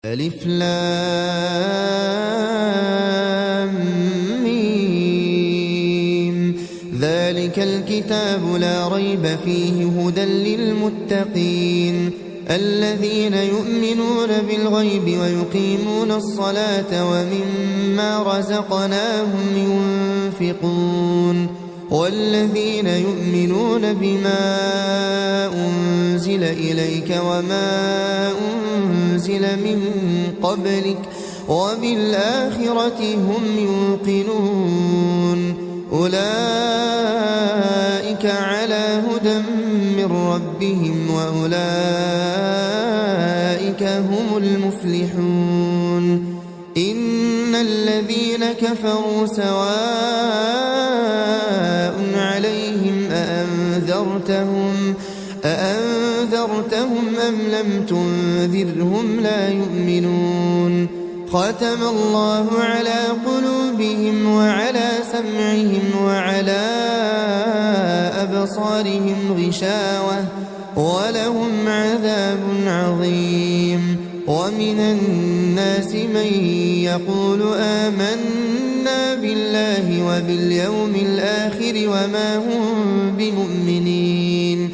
ألف لام ميم. ذلك الكتاب لا ريب فيه هدى للمتقين الذين يؤمنون بالغيب ويقيمون الصلاة ومما رزقناهم ينفقون والذين يؤمنون بما أنزل إليك وما أنزل من قبلك وبالآخرة هم يوقنون أولئك على هدى من ربهم وأولئك هم المفلحون إن الذين كفروا سواء عليهم أأنذرتهم أم لم تنذرهم لا يؤمنون ختم الله على قلوبهم وعلى سمعهم وعلى أبصارهم غشاوة ولهم عذاب عظيم ومن الناس من يقول آمنا بالله وباليوم الآخر وما هم بمؤمنين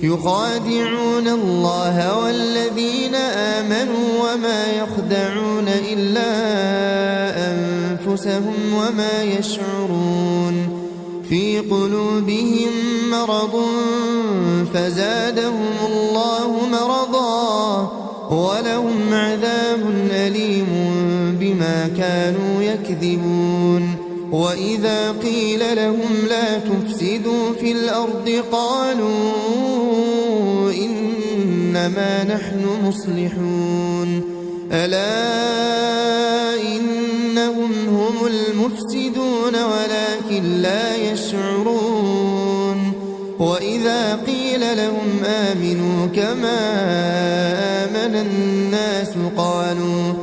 يخادعون الله والذين آمنوا وما يخدعون إلا أنفسهم وما يشعرون في قلوبهم مرض فزادهم الله مرضا ولهم عذاب أليم بما كانوا يكذبون وإذا قيل لهم لا تفسدوا في الأرض قالوا إنما نحن مصلحون ألا إنهم هم المفسدون ولكن لا يشعرون وإذا قيل لهم آمنوا كما آمن الناس قالوا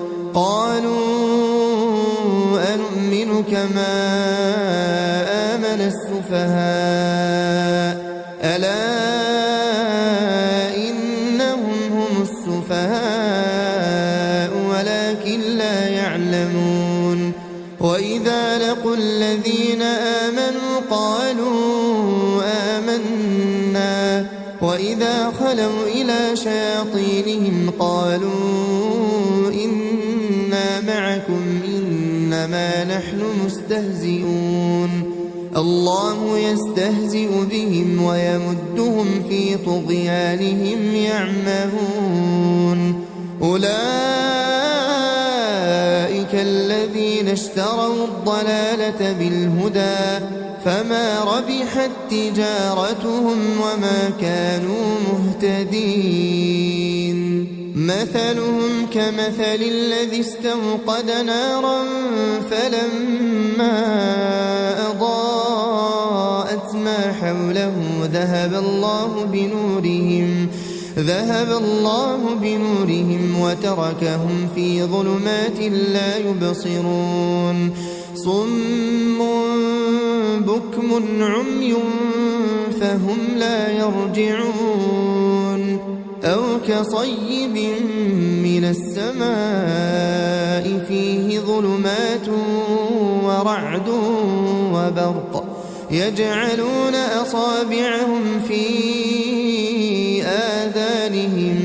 أنؤمن كما آمن السفهاء ألا إنهم هم السفهاء ولكن لا يعلمون وإذا لقوا الذين آمنوا قالوا آمنا وإذا خلوا إلى شياطينهم قالوا إنا معكم إنما نحن مستهزئون الله يستهزئ بهم ويمدهم في طغيانهم يعمهون أولئك الذين اشتروا الضلالة بالهدى فما ربحت تجارتهم وما كانوا مهتدين مثلهم كمثل الذي استوقد نارا فلما أضاءت ما حوله ذهب الله بنورهم وتركهم في ظلمات لا يبصرون صم بكم عمي فهم لا يرجعون أو كصيب من السماء فيه ظلمات ورعد وبرق يجعلون أصابعهم في آذانهم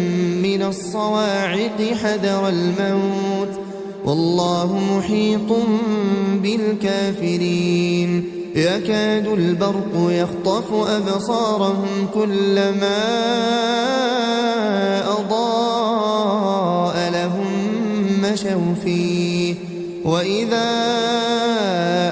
من الصواعق حذر الموت والله محيط بالكافرين يكاد البرق يخطف أبصارهم كلما أضاء لهم مشوا فيه وإذا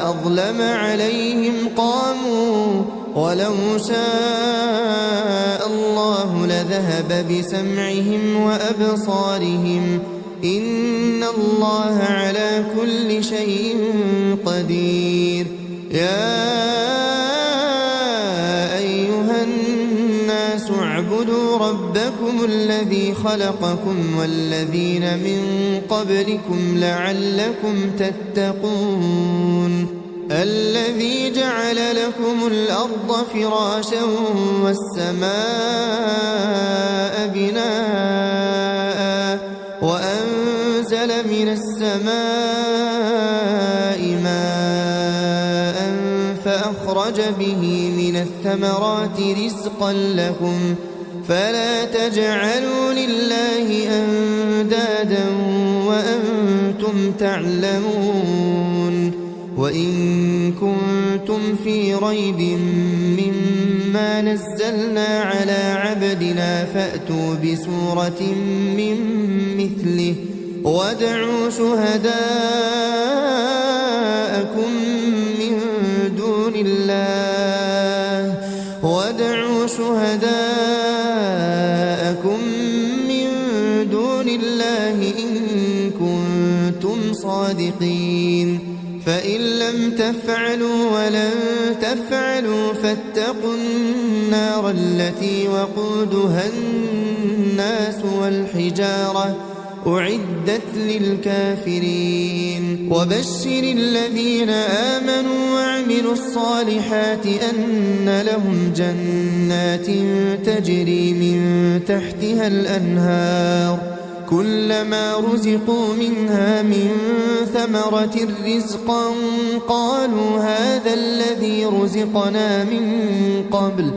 أظلم عليهم قاموا ولو شاء الله لذهب بسمعهم وأبصارهم إن الله على كل شيء قدير يا أيها الناس اعبدوا ربكم الذي خلقكم والذين من قبلكم لعلكم تتقون الذي جعل لكم الأرض فراشا والسماء بناء وأنزل أرسل من السماء ماء فأخرج به من الثمرات رزقا لكم فلا تجعلوا لله أندادا وأنتم تعلمون وإن كنتم في ريب مما نزلنا على عبدنا فأتوا بسورة من مثله وادعوا شهداءكم من دون الله إن كنتم صادقين فإن لم تفعلوا ولن تفعلوا فاتقوا النار التي وقودها الناس والحجارة أعدت للكافرين وبشر الذين آمنوا وعملوا الصالحات أن لهم جنات تجري من تحتها الأنهار كلما رزقوا منها من ثمرة رزقا قالوا هذا الذي رزقنا من قبل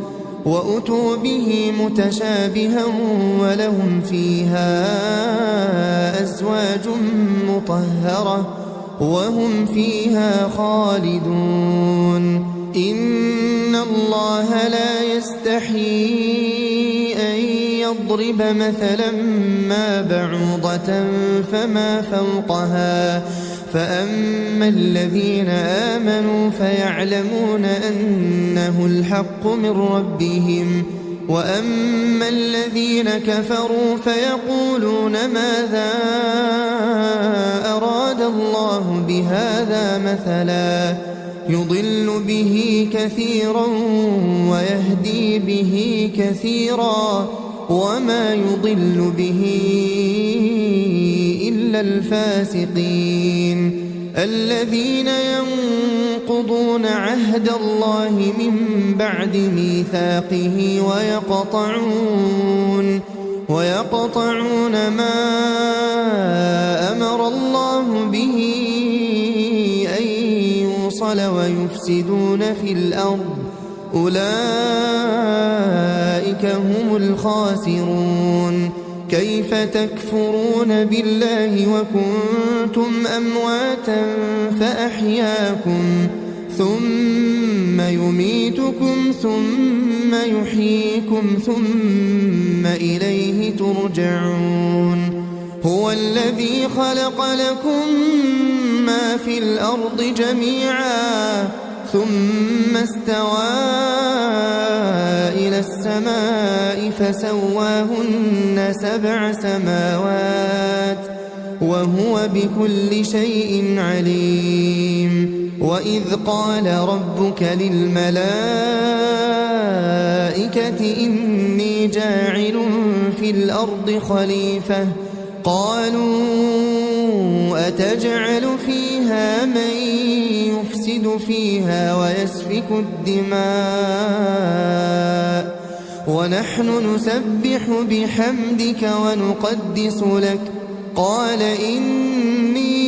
وأتوا به متشابها ولهم فيها أزواج مطهرة وهم فيها خالدون إن الله لا يستحيي أن يضرب مثلا ما بعوضة فما فوقها فأما الذين آمنوا فيعلمون أنه الحق من ربهم وأما الذين كفروا فيقولون ماذا أراد الله بهذا مثلا يضل به كثيرا ويهدي به كثيرا وما يضل به إلا الفاسقين الذين ينقضون عهد الله من بعد ميثاقه ويقطعون ما أمر الله به أن يوصل ويفسدون في الأرض أولئك هم الخاسرون كيف تكفرون بالله وكنتم أمواتا فأحياكم ثم يميتكم ثم يحييكم ثم إليه ترجعون هو الذي خلق لكم ما في الأرض جميعا ثم استوى إلى السماء فسواهن 7 سماوات وهو بكل شيء عليم وإذ قال ربك للملائكة إني جاعل في الأرض خليفة قالوا أتجعل فيها من يفسد فيها ويسفك الدماء ونحن نسبح بحمدك ونقدس لك قال إني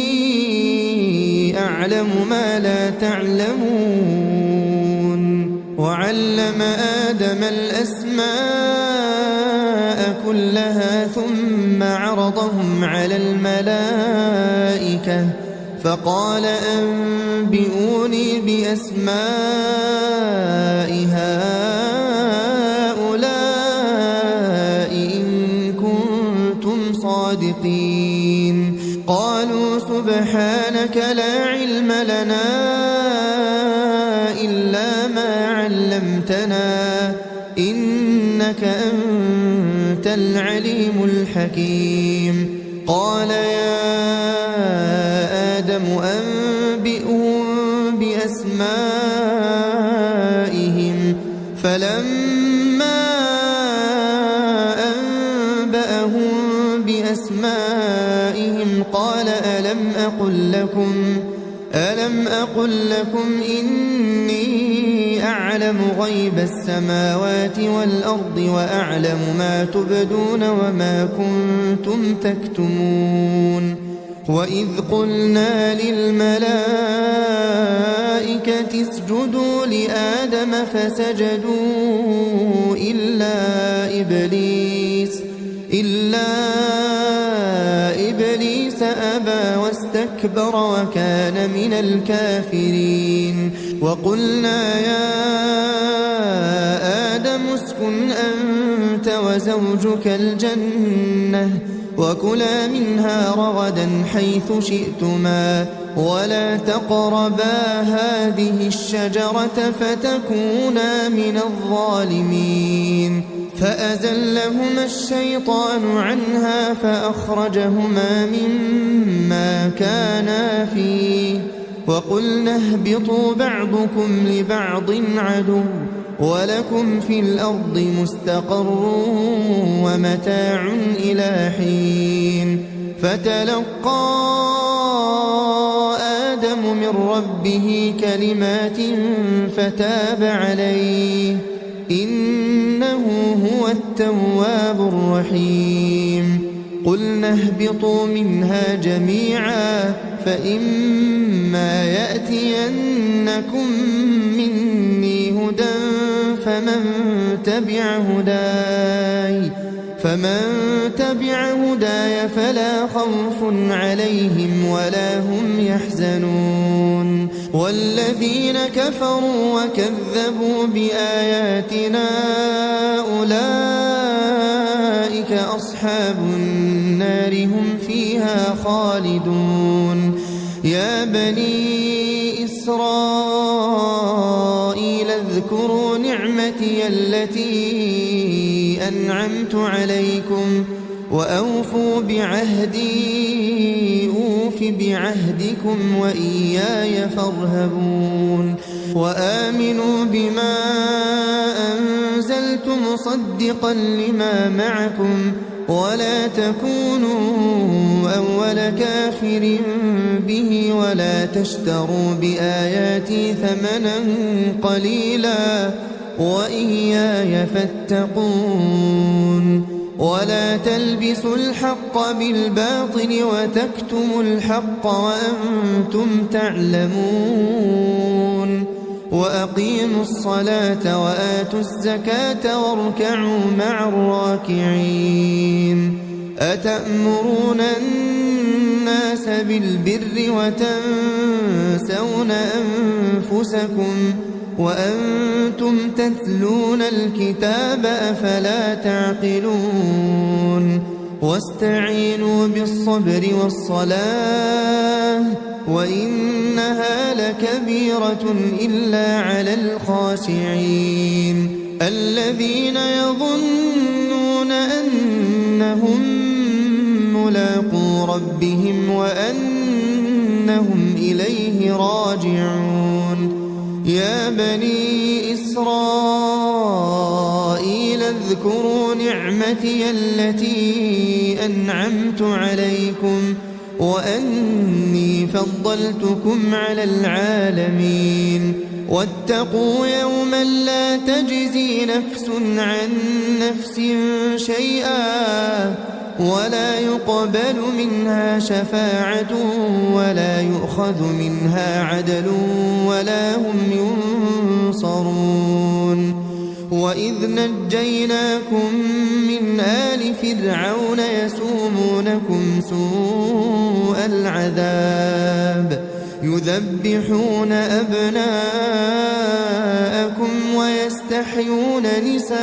أعلم ما لا تعلمون وعلم آدم الأسماء كلها ثم عرضهم على الملائكة فقال أنبئوني بأسماء هؤلاء إن كنتم صادقين قالوا سبحانك لا علم لنا إلا ما علمتنا إنك أنت العليم الحكيم قال يا آدم أنبئهم بأسمائهم فلما أنبأهم بأسمائهم قال ألم أقل لكم إني أعلم غيب السماوات والأرض وأعلم ما تبدون وما كنتم تكتمون وإذ قلنا للملائكة اسجدوا لآدم فسجدوا إلا إبليس أبى واستكبر وكان من الكافرين وقلنا يا آدم اسكن أنت وزوجك الجنة وكلا منها رغدا حيث شئتما ولا تقربا هذه الشجرة فتكونا من الظالمين فأزلهما الشيطان عنها فأخرجهما مما كانا فيه وقلنا اهبطوا بعضكم لبعض عدو ولكم في الأرض مستقر ومتاع إلى حين فتلقى آدم من ربه كلمات فتاب عليه إنه هو التواب الرحيم قلنا اهبطوا منها جميعا فإما يأتينكم مني هدى فمن تبع هداي فلا خوف عليهم ولا هم يحزنون والذين كفروا وكذبوا بآياتنا أولئك أصحاب النار هم فيها خالدون يا بني إسرائيل اذكروا نعمتي التي أنعمت عليكم وأوفوا بعهدي أوف بعهدكم وإياي فارهبون وآمنوا بما أنزلت مصدقا لما معكم ولا تكونوا أول كافر به ولا تشتروا بآياتي ثمنا قليلا وإياي فاتقون ولا تلبسوا الحق بالباطل وتكتموا الحق وأنتم تعلمون وأقيموا الصلاة وآتوا الزكاة واركعوا مع الراكعين أتأمرون الناس بالبر وتنسون أنفسكم وأنتم تتلون الكتاب أفلا تعقلون واستعينوا بالصبر والصلاة وإنها لكبيرة إلا على الخاشعين الذين يظنون أنهم ملاقو ربهم وأنهم إليه راجعون يا بني إسرائيل اذكروا نعمتي التي أنعمت عليكم وأني فضلتكم على العالمين واتقوا يوما لا تجزي نفس عن نفس شيئا ولا يقبل منها شفاعة ولا يؤخذ منها عدل ولا هم ينصرون وإذ نجيناكم من آل فرعون يسومونكم سوء العذاب يذبحون أبناءكم ويستحيون نساءكم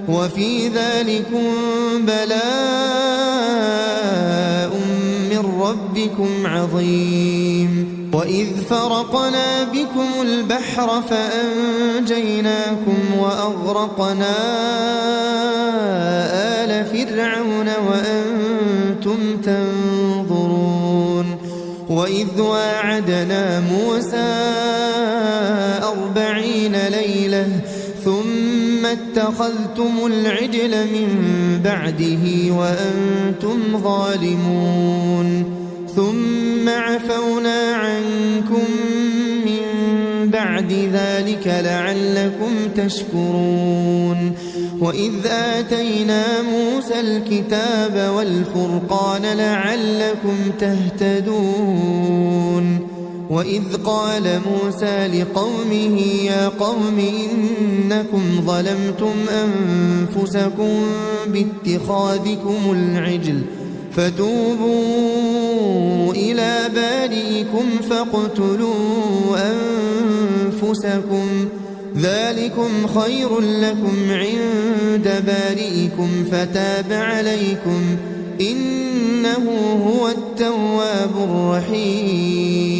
وفي ذلكم بلاء من ربكم عظيم وإذ فرقنا بكم البحر فأنجيناكم وأغرقنا آل فرعون وأنتم تنظرون وإذ واعدنا موسى 40 ليلة ثم اتخذتم العجل من بعده وأنتم ظالمون ثم عفونا عنكم من بعد ذلك لعلكم تشكرون وإذ آتينا موسى الكتاب والفرقان لعلكم تهتدون وإذ قال موسى لقومه يا قوم إنكم ظلمتم أنفسكم باتخاذكم العجل فتوبوا إلى بارئكم فاقتلوا أنفسكم ذلكم خير لكم عند بارئكم فتاب عليكم إنه هو التواب الرحيم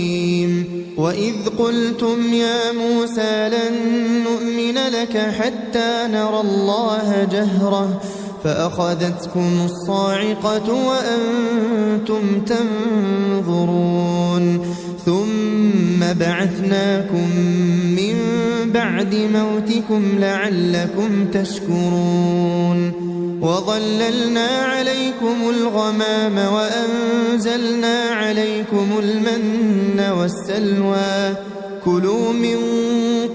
وإذ قلتم يا موسى لن نؤمن لك حتى نرى الله جهرة فأخذتكم الصاعقة وأنتم تنظرون ثم بعثناكم من بعد موتكم لعلكم تشكرون وظللنا عليكم الغمام وأنزلنا عليكم المن والسلوى كلوا من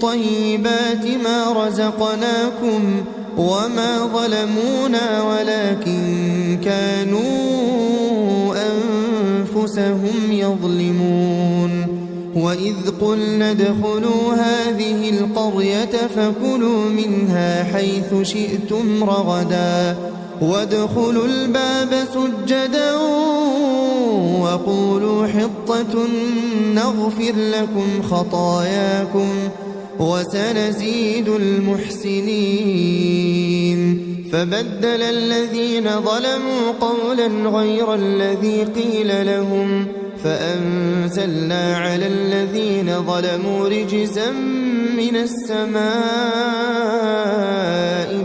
طيبات ما رزقناكم وما ظلمونا ولكن كانوا أنفسهم يظلمون وإذ قلنا ادخلوا هذه القرية فكلوا منها حيث شئتم رغدا وادخلوا الباب سجدا وقولوا حطة نغفر لكم خطاياكم وسنزيد المحسنين فبدل الذين ظلموا قولا غير الذي قيل لهم فأنزلنا على الذين ظلموا رجزا من السماء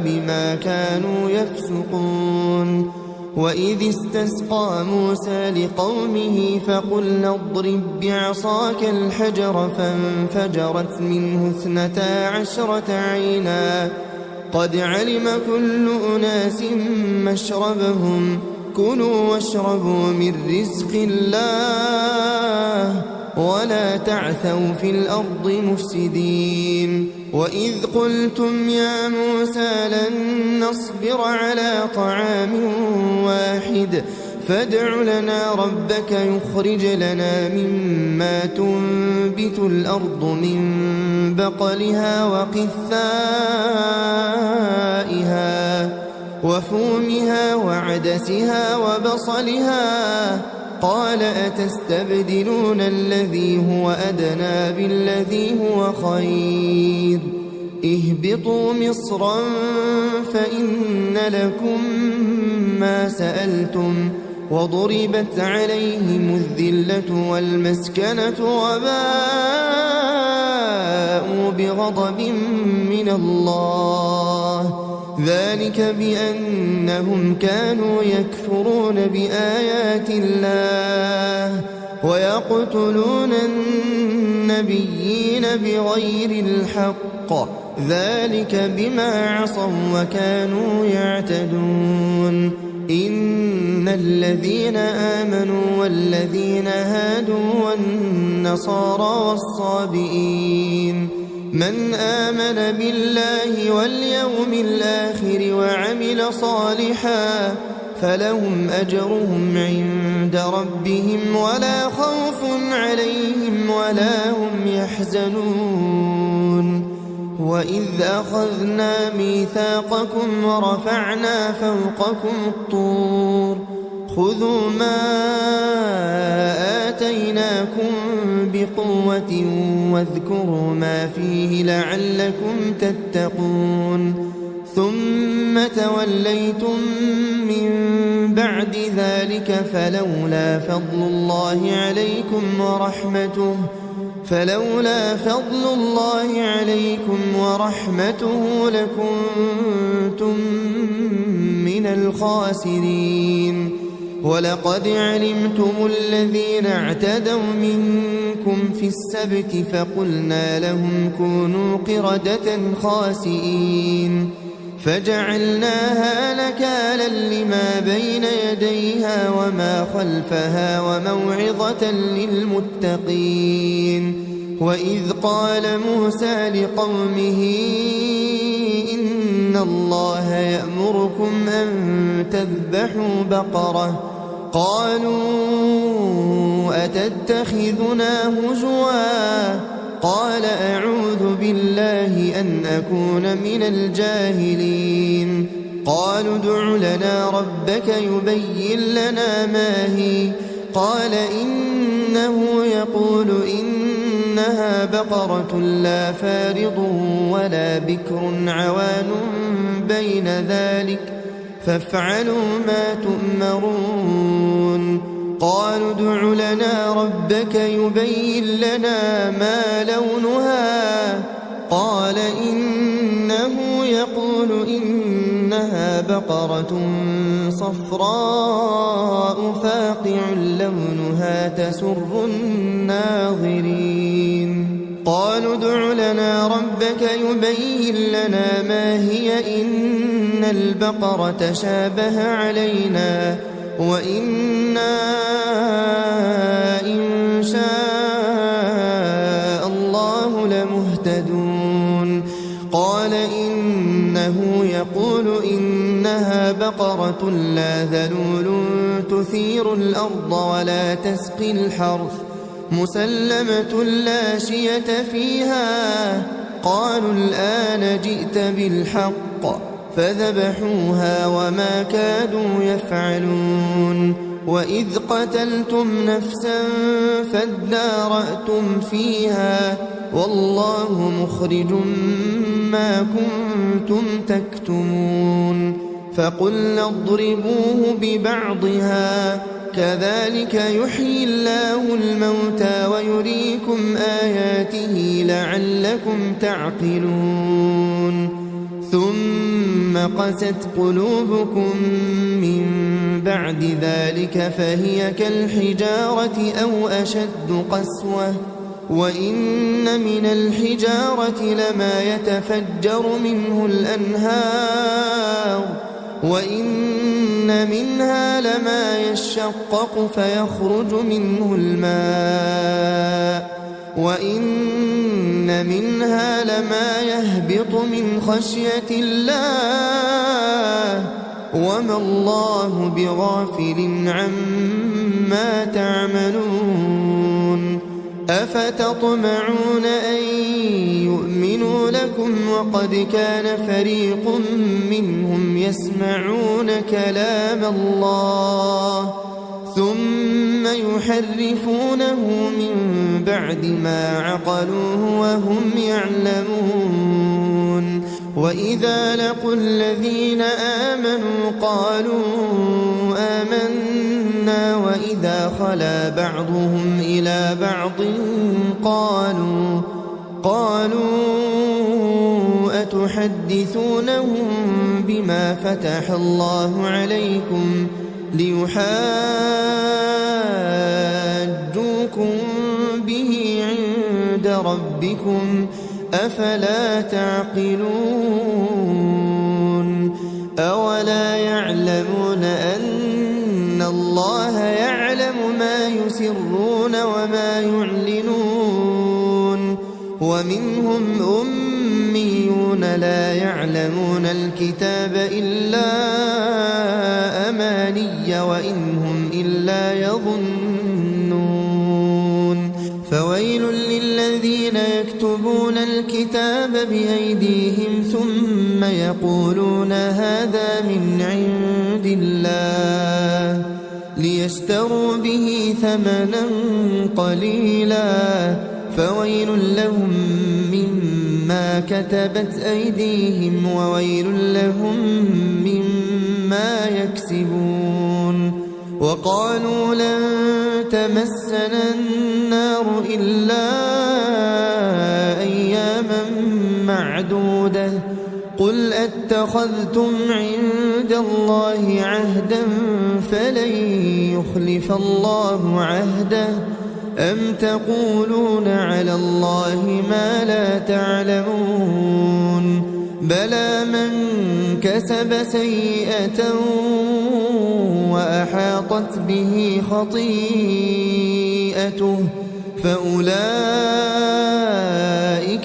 بما كانوا يفسقون وإذ استسقى موسى لقومه فقلنا اضرب بعصاك الحجر فانفجرت منه 12 عينا قد علم كل أناس مشربهم كلوا واشربوا من رزق الله ولا تعثوا في الأرض مفسدين وإذ قلتم يا موسى لن نصبر على طعام واحد فادع لنا ربك يخرج لنا مما تنبت الأرض من بقلها وقثائها وفومها وعدسها وبصلها قال أتستبدلون الذي هو أدنى بالذي هو خير اهبطوا مصرا فإن لكم ما سألتم وضربت عليهم الذلة والمسكنة وباءوا بغضب من الله ذلك بأنهم كانوا يكفرون بآيات الله ويقتلون النبيين بغير الحق ذلك بما عصوا وكانوا يعتدون إن الذين آمنوا والذين هادوا والنصارى والصابئين من آمن بالله واليوم الآخر وعمل صالحا فلهم أجرهم عند ربهم ولا خوف عليهم ولا هم يحزنون وإذ أخذنا ميثاقكم ورفعنا فوقكم الطور خذوا ما آتيناكم بقوة واذكروا ما فيه لعلكم تتقون ثم توليتم من بعد ذلك فلولا فضل الله عليكم ورحمته لكنتم من الخاسرين ولقد علمتم الذين اعتدوا منكم في السبت فقلنا لهم كونوا قردة خاسئين فجعلناها نكالا لما بين يديها وما خلفها وموعظة للمتقين وإذ قال موسى لقومه إن الله يأمركم أن تذبحوا بقرة قالوا أتتخذنا هزوا قال أعوذ بالله أن أكون من الجاهلين قالوا ادع لنا ربك يبين لنا ما هي قال إنه يقول إنها بقرة لا فارض ولا بكر عوان بين ذلك فافعلوا ما تؤمرون قالوا ادع لنا ربك يبين لنا ما لونها قال إنه يقول إنها بقرة صفراء فاقع لونها تسر الناظرين قالوا ادع لنا ربك يبين لنا ما هي إن البقرة شابه علينا وإنا إن شاء الله لمهتدون قال إنه يقول إنها بقرة لا ذلول تثير الأرض ولا تسقي الحرث مسلمة لا شية فيها قالوا الآن جئت بالحق فذبحوها وما كادوا يفعلون وإذ قتلتم نفسا فادارأتم فيها والله مخرج ما كنتم تكتمون فقلنا اضربوه ببعضها كذلك يحيي الله الموتى ويريكم آياته لعلكم تعقلون ثم قست قلوبكم من بعد ذلك فهي كالحجارة أو أشد قسوة وإن من الحجارة لما يتفجر منه الأنهار وإن منها لما يشقق فيخرج منه الماء وإن منها لما يهبط من خشية الله وما الله بغافل عما تعملون أفتطمعون أن يؤمنوا لكم وقد كان فريق منهم يسمعون كلام الله ثم يحرفونه من بعد ما عقلوه وهم يعلمون وإذا لقوا الذين آمنوا قالوا آمنا وإذا خلا بعضهم إلى بعض قالوا أتحدثونهم بما فتح الله عليكم ليحاجوكم به عند ربكم أفلا تعقلون أولا يعلمون أن الله يعلم ما يسرون وما يعلنون ومنهم أميون لا يعلمون الكتاب إلا أماني وإن هم إلا يظنون فويل للذين يكتبون الكتاب بأيديهم ثم يقولون هذا من عند الله ليشتروا به ثمنا قليلا فويل لهم مما كتبت أيديهم وويل لهم مما يكسبون وقالوا لن تمسنا النار إلا أياما معدودة قل أتخذتم عند الله عهدا فلن يخلف الله عهده أم تقولون على الله ما لا تعلمون بلى من كسب سيئة وأحاطت به خطيئته فأولئك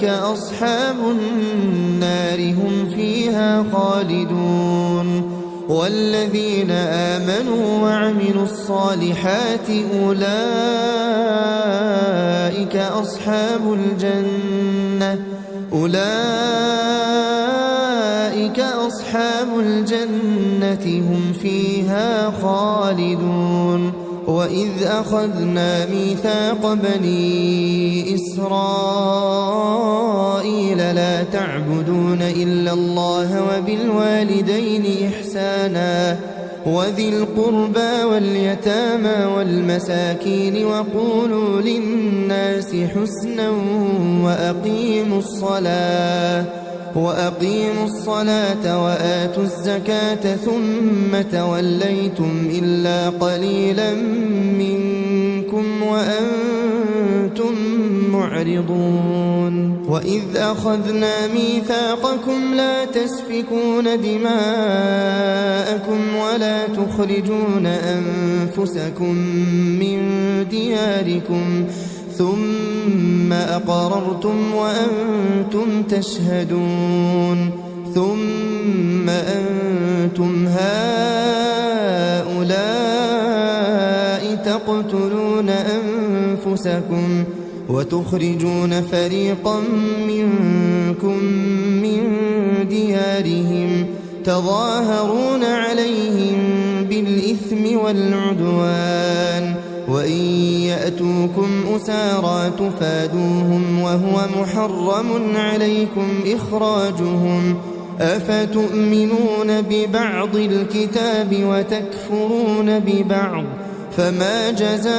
أصحاب النار هم فيها خالدون والذين آمنوا وعملوا الصالحات أولئك أصحاب الجنة هم فيها خالدون وإذ أخذنا ميثاق بني إسرائيل لا تعبدون إلا الله وبالوالدين إحسانا وذي القربى واليتامى والمساكين وقولوا للناس حسنا وأقيموا الصلاة وآتوا الزكاة ثم توليتم إلا قليلا منكم وأنتم معرضون وإذ أخذنا ميثاقكم لا تسفكون دماءكم ولا تخرجون أنفسكم من دياركم ثم أقررتم وأنتم تشهدون ثم أنتم هؤلاء تقتلون أنفسكم وتخرجون فريقا منكم من ديارهم تظاهرون عليهم بالإثم والعدوان وإن يأتوكم أسارى تفادوهم وهو محرم عليكم إخراجهم أفتؤمنون ببعض الكتاب وتكفرون ببعض فما جزاء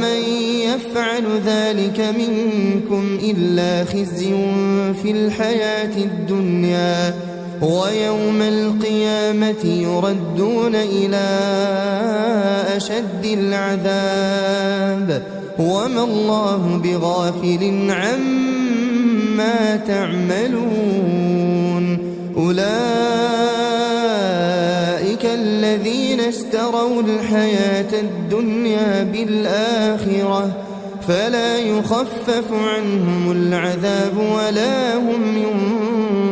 من يفعل ذلك منكم إلا خزي في الحياة الدنيا ويوم القيامة يردون إلى أشد العذاب وما الله بغافل عما تعملون أولئك الذين اشتروا الحياة الدنيا بالآخرة فلا يخفف عنهم العذاب ولا هم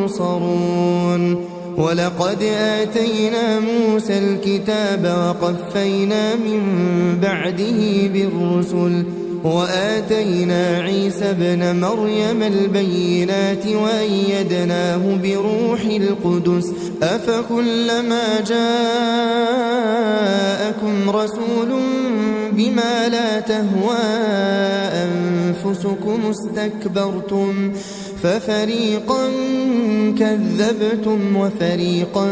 ينصرون ولقد آتينا موسى الكتاب وقفينا من بعده بالرسل وآتينا عيسى ابن مريم البينات وأيدناه بروح القدس أفكلما جاءكم رسول بما لا تهوى أنفسكم استكبرتم ففريقا كذبتم وفريقا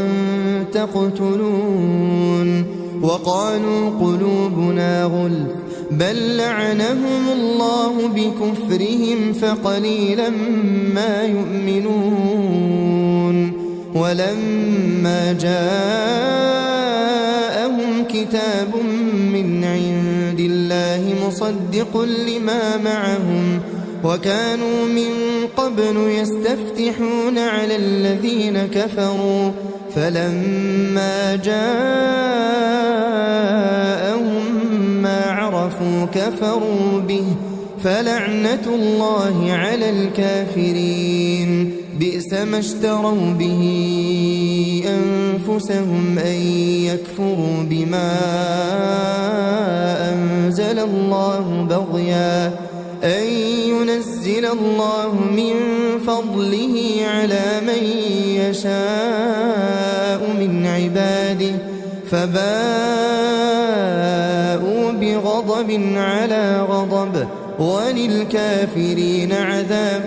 تقتلون وقالوا قلوبنا غلف بل لعنهم الله بكفرهم فقليلا ما يؤمنون ولما جاءهم كتاب من عند الله مصدق لما معهم وكانوا من قبل يستفتحون على الذين كفروا فلما جاءهم ما عرفوا كفروا به فلعنة الله على الكافرين بئس ما اشتروا به أنفسهم أن يكفروا بما أنزل الله بغيا أن ينزل الله من فضله على من يشاء من عباده فباءوا بغضب على غضب وللكافرين عذاب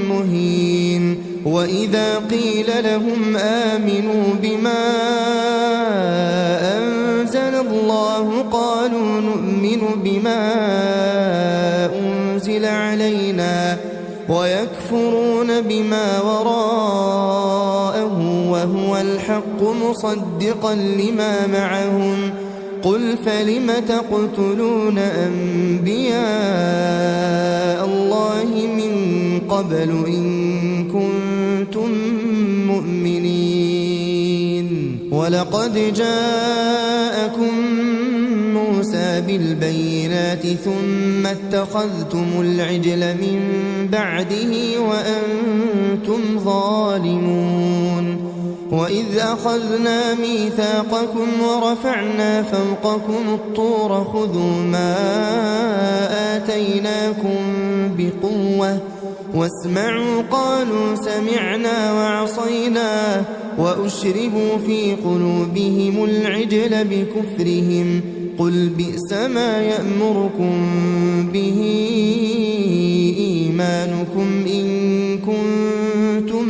مهين وإذا قيل لهم آمنوا بما أنزل الله قالوا نؤمن بما أنزل علينا ويكفرون بما وراءه وهو الحق مصدقا لما معهم قل فلم تقتلون أنبياء الله من قبل إن كنتم مؤمنين ولقد جاءكم موسى موسى بالبينات ثم اتخذتم العجل من بعده وأنتم ظالمون وإذ أخذنا ميثاقكم ورفعنا فوقكم الطور خذوا ما آتيناكم بقوة واسمعوا قالوا سمعنا وعصينا وأشربوا في قلوبهم العجل بكفرهم قل بئس ما يأمركم به إيمانكم إن كنتم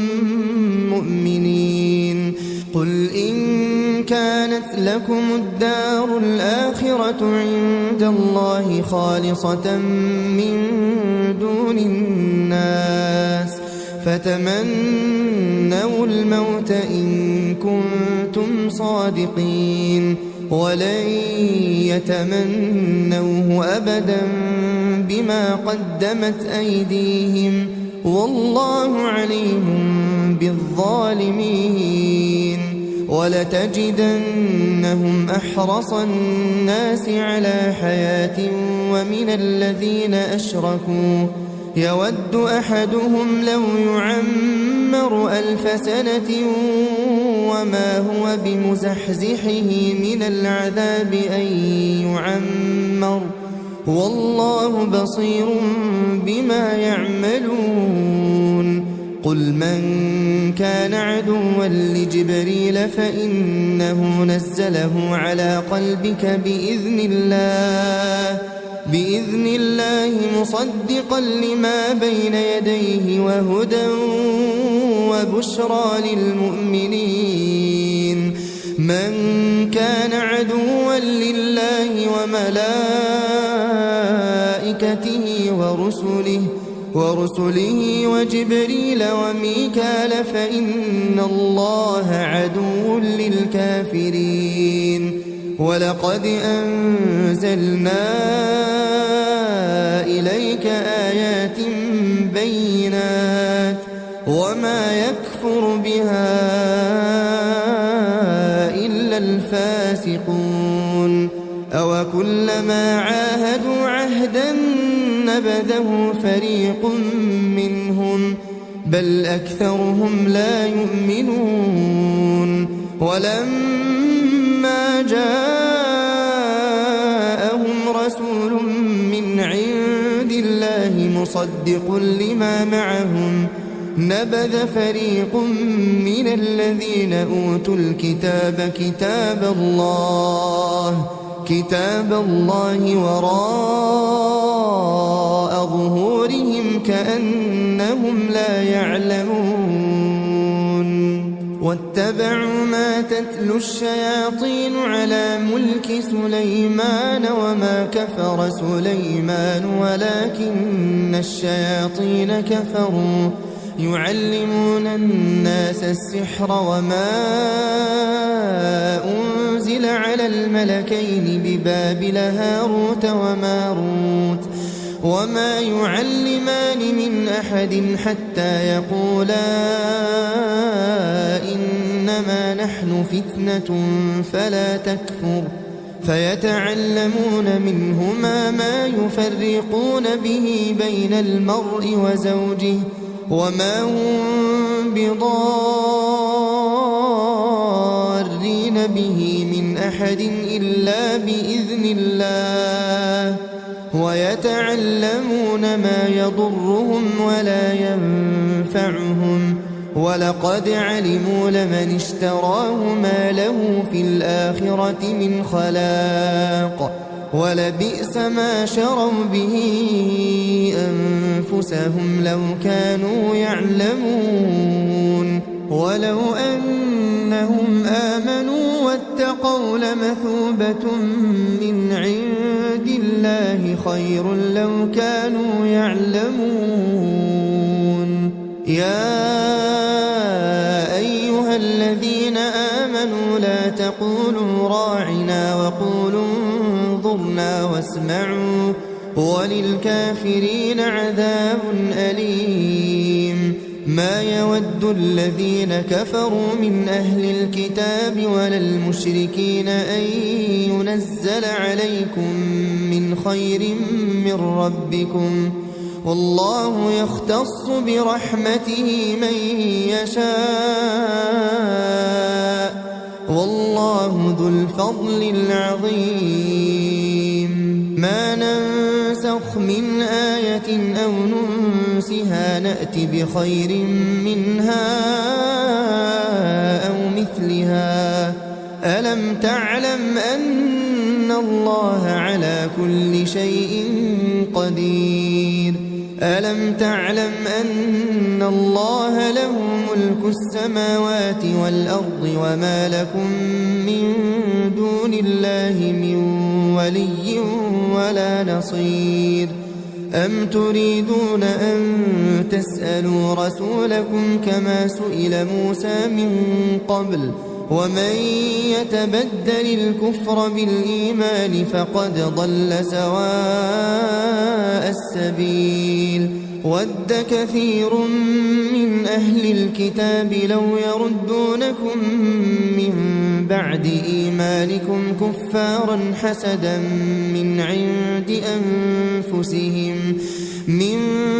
مؤمنين قل إن كانت لكم الدار الآخرة عند الله خالصة من دون الناس فتمنوا الموت إن كنتم صادقين ولن يتمنوه أبدا بما قدمت أيديهم والله عليم بالظالمين ولتجدنهم أحرص الناس على حياة ومن الذين أشركوا يود أحدهم لو يعمر 1000 سنة وما هو بمزحزحه من العذاب أن يعمر والله بصير بما يعملون قل من كان عدوا لجبريل فإنه نزله على قلبك بإذن الله مصدقا لما بين يديه وهدى وبشرى للمؤمنين من كان عدوا لله وملائكته ورسله وجبريل وميكال فإن الله عدو للكافرين ولقد أنزلنا إليك آيات بينات وما يكفر بها إلا الفاسقون أوكلما عاهدوا عهدا نبذه فريق منهم بل أكثرهم لا يؤمنون ولما جاءهم رسول من عند الله مصدق لما معهم نبذ فريق من الذين أوتوا الكتاب كتاب الله وراء ظهورهم كأنهم لا يعلمون واتبعوا ما تتلو الشياطين على ملك سليمان وما كفر سليمان ولكن الشياطين كفروا يعلمون الناس السحر وما أنزل على الملكين ببابل هاروت وماروت وما يعلمان من أحد حتى يقولا إنما نحن فتنة فلا تكفر فيتعلمون منهما ما يفرقون به بين المرء وزوجه وما هم بضارين به من أحد إلا بإذن الله ويتعلمون ما يضرهم ولا ينفعهم ولقد علموا لمن اشتراه ما له في الآخرة من خلاق ولبئس ما شروا به أنفسهم لو كانوا يعلمون ولو أنهم آمنوا واتقوا لمثوبة من عند الله خير لو كانوا يعلمون يا أيها الذين آمنوا لا تقولوا راعنا وقولوا انظرنا واسمعوا وللكافرين عذاب أليم ما يود الذين كفروا من أهل الكتاب ولا المشركين أن ينزل عليكم من خير من ربكم والله يختص برحمته من يشاء والله ذو الفضل العظيم ما ننسخ من آية أو ننسها نأت بخير منها أو مثلها ألم تعلم أن الله على كل شيء قدير ألم تعلم أن الله له ملك السماوات والأرض وما لكم من دون الله من ولي ولا نصير أم تريدون أن تسألوا رسولكم كما سئل موسى من قبل ومن يتبدل الكفر بالإيمان فقد ضل سواء السبيل ود كثير من أهل الكتاب لو يردونكم من بعد إيمانكم كفارا حسدا من عند أنفسهم من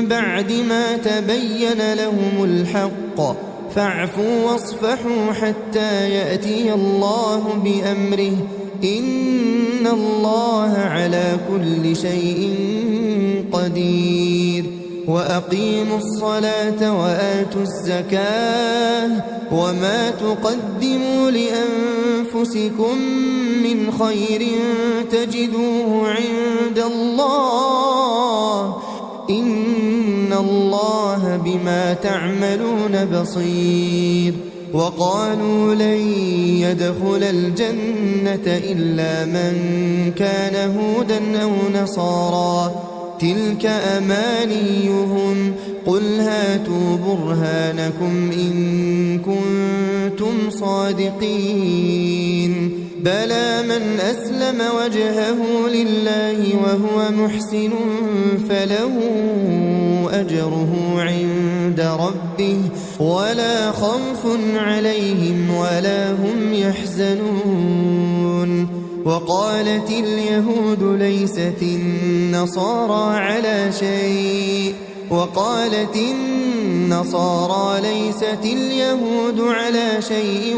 بعد ما تبين لهم الحق فاعفوا واصفحوا حتى يأتي الله بأمره إن الله على كل شيء قدير وأقيموا الصلاة وآتوا الزكاة وما تقدموا لأنفسكم من خير تجدوه عند الله إن الله بما تعملون بصير وقالوا لن يدخل الجنة إلا من كان هودا أو نصارى تلك أمانيهم قل هاتوا برهانكم إن كنتم صادقين بلى من أسلم وجهه لله وهو محسن فله أجره عند ربه ولا خوف عليهم ولا هم يحزنون وقالت اليهود ليست النصارى على شيء وقالت النصارى ليست اليهود على شيء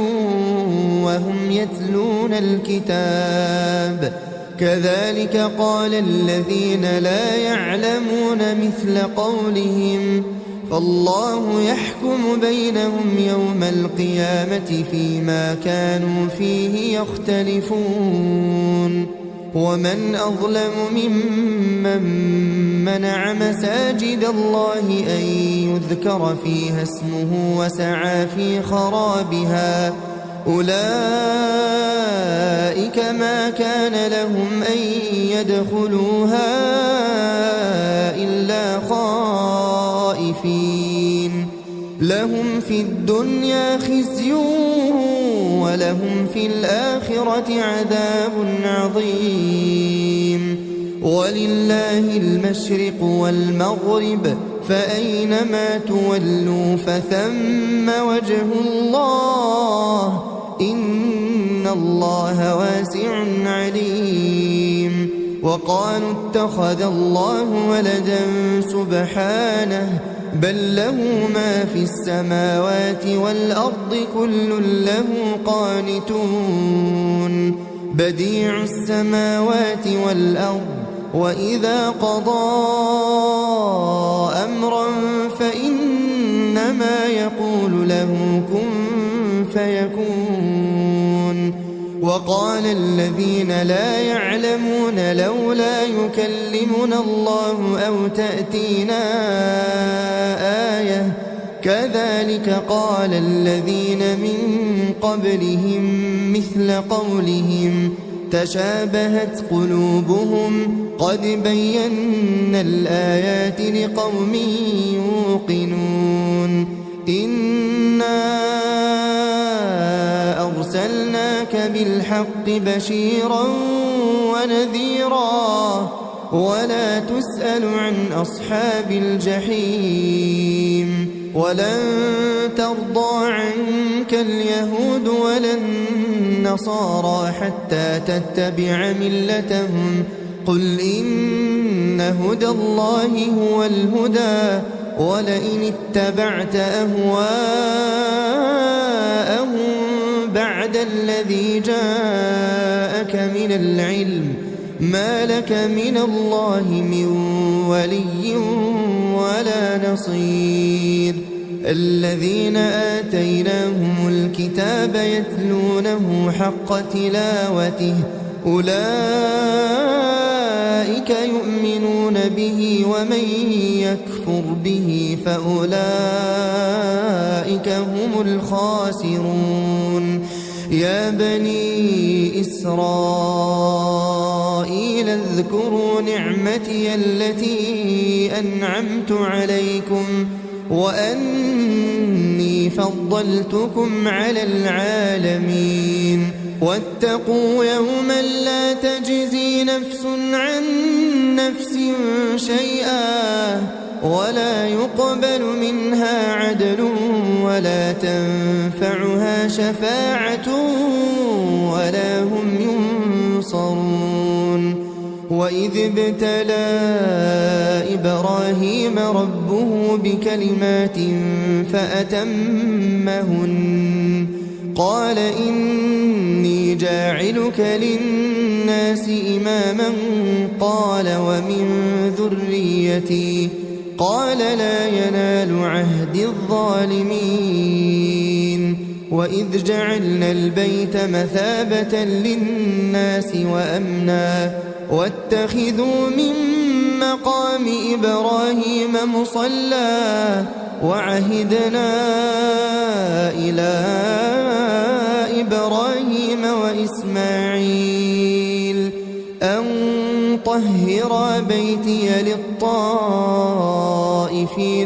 وهم يتلون الكتاب كذلك قال الذين لا يعلمون مثل قولهم فالله يحكم بينهم يوم القيامة فيما كانوا فيه يختلفون ومن أظلم ممن منع مساجد الله أن يذكر فيها اسمه وسعى في خرابها أولئك ما كان لهم أن يدخلوها إلا خائفين لهم في الدنيا خزي ولهم في الآخرة عذاب عظيم ولله المشرق والمغرب فأينما تولوا فثم وجه الله إن الله واسع عليم وقالوا اتخذ الله ولدا سبحانه بل له ما في السماوات والأرض كل له قانتون بديع السماوات والأرض وإذا قضى أمرا فإنما يقول له كن فيكون وقال الذين لا يعلمون لولا يكلمنا الله أو تأتينا آية كذلك قال الذين من قبلهم مثل قولهم تشابهت قلوبهم قد بينا الآيات لقوم يوقنون إنا أرسلناك بالحق بشيرا ونذيرا ولا تسأل عن أصحاب الجحيم ولن ترضى عنك اليهود ولا النصارى حتى تتبع ملتهم قل إن هدى الله هو الهدى ولئن اتبعت أهواءهم بعد الذي جاءك من العلم ما لك من الله من ولي ولا نصير الذين آتيناهم الكتاب يتلونه حق تلاوته أولئك يؤمنون به ومن يكفر به فأولئك هم الخاسرون يا بني إسرائيل اذكروا نعمتي التي أنعمت عليكم وأني فضلتكم على العالمين واتقوا يوما لا تجزي نفس عن نفس شيئا ولا يقبل منها عدل ولا تنفعها شفاعة ولا هم ينصرون وإذ ابتلى إبراهيم ربه بكلمات فأتمهن قال إني جاعلك للناس إماما قال ومن ذريتي قال لا ينال عهد الظالمين وإذ جعلنا البيت مثابة للناس وأمنا واتخذوا من مقام إبراهيم مصلى وعهدنا إلى إبراهيم وإسماعيل أن طهر بيتي للطائفين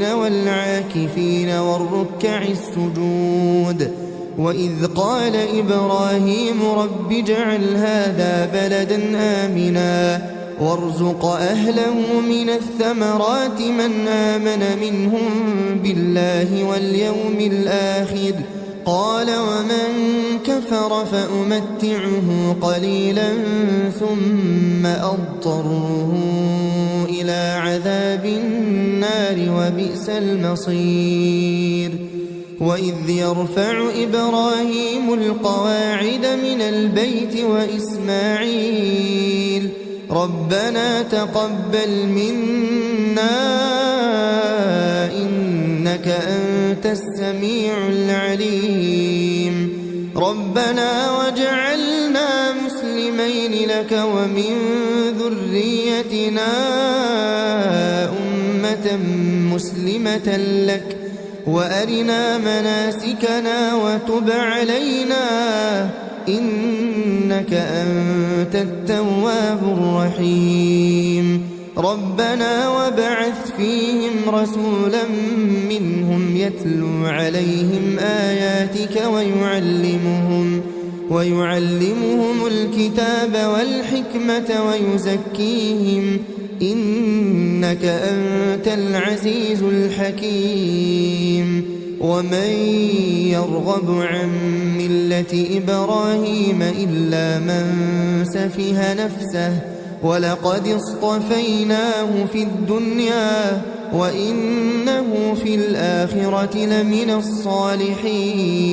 والعاكفين والركع السجود وإذ قال إبراهيم رب اجعل هذا بلدا آمنا وارزق أهله من الثمرات من آمن منهم بالله واليوم الآخر قال ومن كفر فأمتعه قليلا ثم أضطره إلى عذاب النار وبئس المصير وإذ يرفع إبراهيم القواعد من البيت وإسماعيل ربنا تقبل منا إنك أنت السميع العليم ربنا وجعلنا مسلمين لك ومن ذريتنا أمة مسلمة لك وأرنا مناسكنا وتب علينا إنك أنت التواب الرحيم ربنا وابعث فيهم رسولا منهم يتلو عليهم آياتك ويعلمهم الكتاب والحكمة ويزكيهم إنك أنت العزيز الحكيم ومن يرغب عن ملة إبراهيم إلا من سفه نفسه ولقد اصطفيناه في الدنيا وإنه في الآخرة لمن الصالحين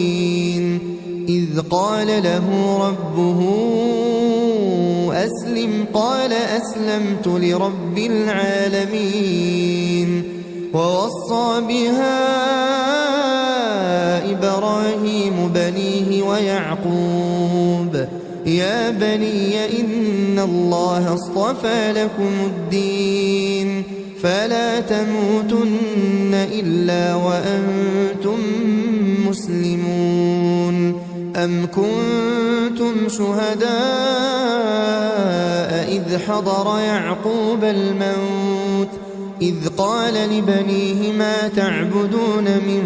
إذ قال له ربه أسلم قال أسلمت لرب العالمين ووصى بها إبراهيم بنيه ويعقوب يا بني إن الله اصطفى لكم الدين فلا تموتن إلا وأنتم مسلمون أم كنتم شهداء إذ حضر يعقوب الموت إذ قال لبنيه ما تعبدون من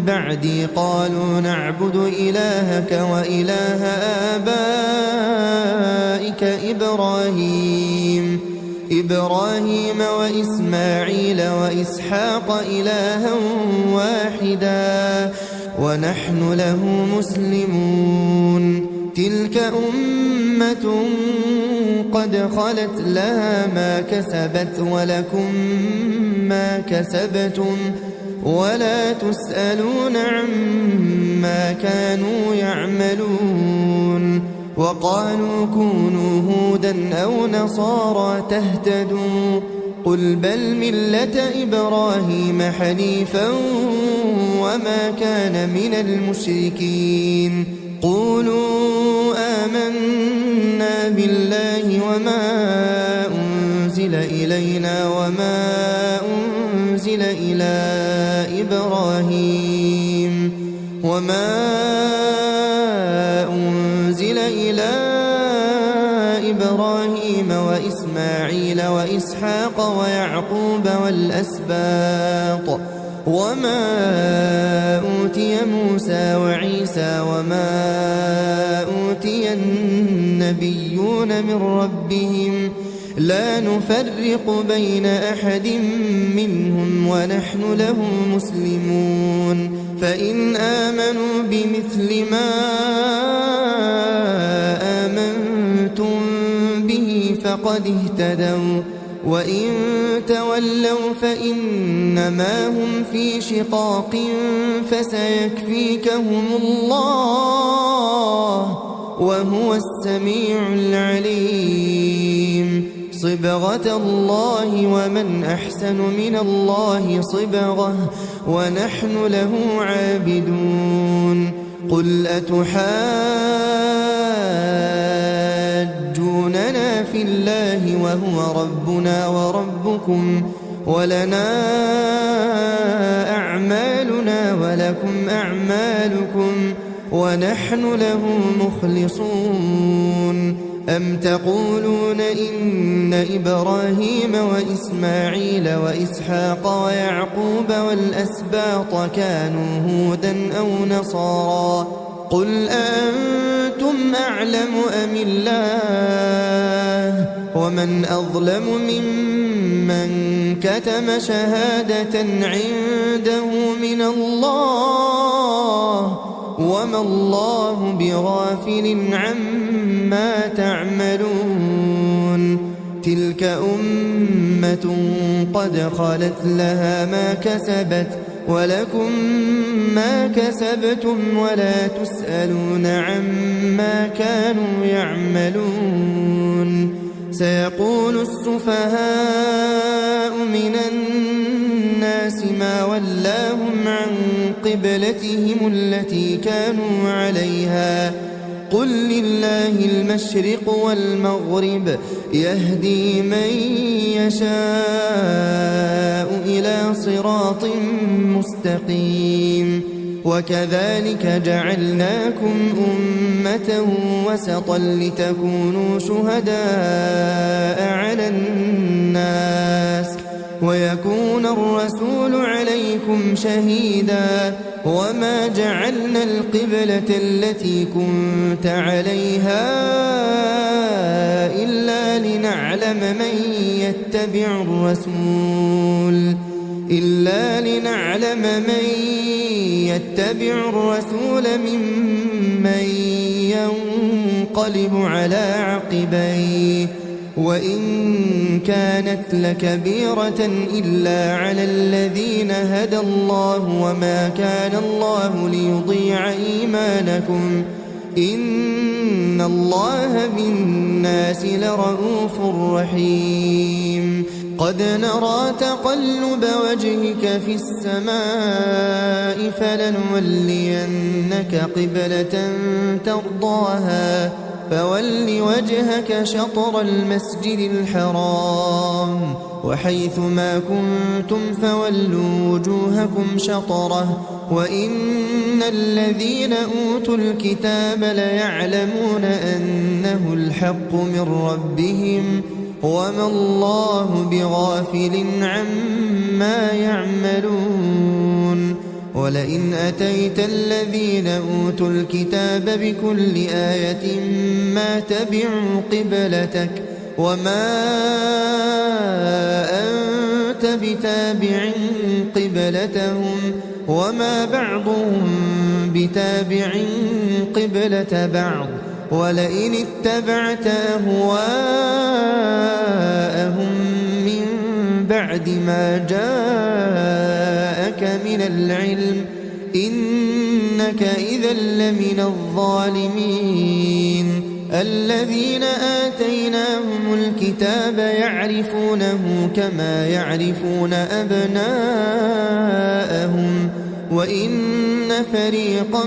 بعدي قالوا نعبد إلهك وإله آبائك إبراهيم وإسماعيل وإسحاق إلها واحدا ونحن له مسلمون تلك أمة قد خلت لها ما كسبت ولكم ما كسبتم ولا تسألون عما كانوا يعملون وقالوا كونوا هودا أو نصارى تهتدوا قل بل ملة إبراهيم حنيفا وما كان من المشركين قولوا آمنا بالله وما أنزل إلينا وما أنزل إلى إبراهيم وإسماعيل وإسحاق ويعقوب والأسباط وما أوتي موسى وعيسى وما أوتي النبيون من ربهم لا نفرق بين أحد منهم ونحن له مسلمون فإن آمنوا بمثل ما آمنتم به فقد اهتدوا وإن تولوا فإنما هم في شقاق فسيكفيكهم الله وهو السميع العليم صبغة الله ومن أحسن من الله صبغة ونحن له عابدون قل أتحاجوننا في الله وهو ربنا وربكم ولنا أعمالنا ولكم أعمالكم ونحن له مخلصون أم تقولون إن إبراهيم وإسماعيل وإسحاق ويعقوب والأسباط كانوا هودا أو نصارى قل أنتم أعلم أم الله ومن أظلم ممن كتم شهادة عنده من الله وما الله بغافل عما تعملون تلك أمة قد خلت لها ما كسبت ولكم ما كسبتم ولا تسألون عما كانوا يعملون سيقول السفهاء من الناس ما ولاهم عن قبلتهم التي كانوا عليها قل لله المشرق والمغرب يهدي من يشاء إلى صراط مستقيم وكذلك جعلناكم أمة وسطا لتكونوا شهداء على الناس ويكون الرسول عليكم شهيدا وما جعلنا القبلة التي كنت عليها إلا لنعلم من يتبع الرسول ممن ينقلب على عقبيه وإن كانت لكبيرة إلا على الذين هدى الله وما كان الله ليضيع إيمانكم إن الله بالناس لرؤوف رحيم قد نرى تقلب وجهك في السماء فلنولينك قبلة ترضاها فول وجهك شطر المسجد الحرام وحيث ما كنتم فولوا وجوهكم شطره وإن الذين أوتوا الكتاب ليعلمون أنه الحق من ربهم وما الله بغافل عما يعملون ولئن أتيت الذين أوتوا الكتاب بكل آية ما تبعوا قبلتك وما أنت بتابع قبلتهم وما بعضهم بتابع قبلة بعض ولئن اتبعت أهواءهم من بعد ما جاءك من العلم إنك إذا لمن الظالمين. الذين آتيناهم الكتاب يعرفونه كما يعرفون أبناءهم وإن فريقا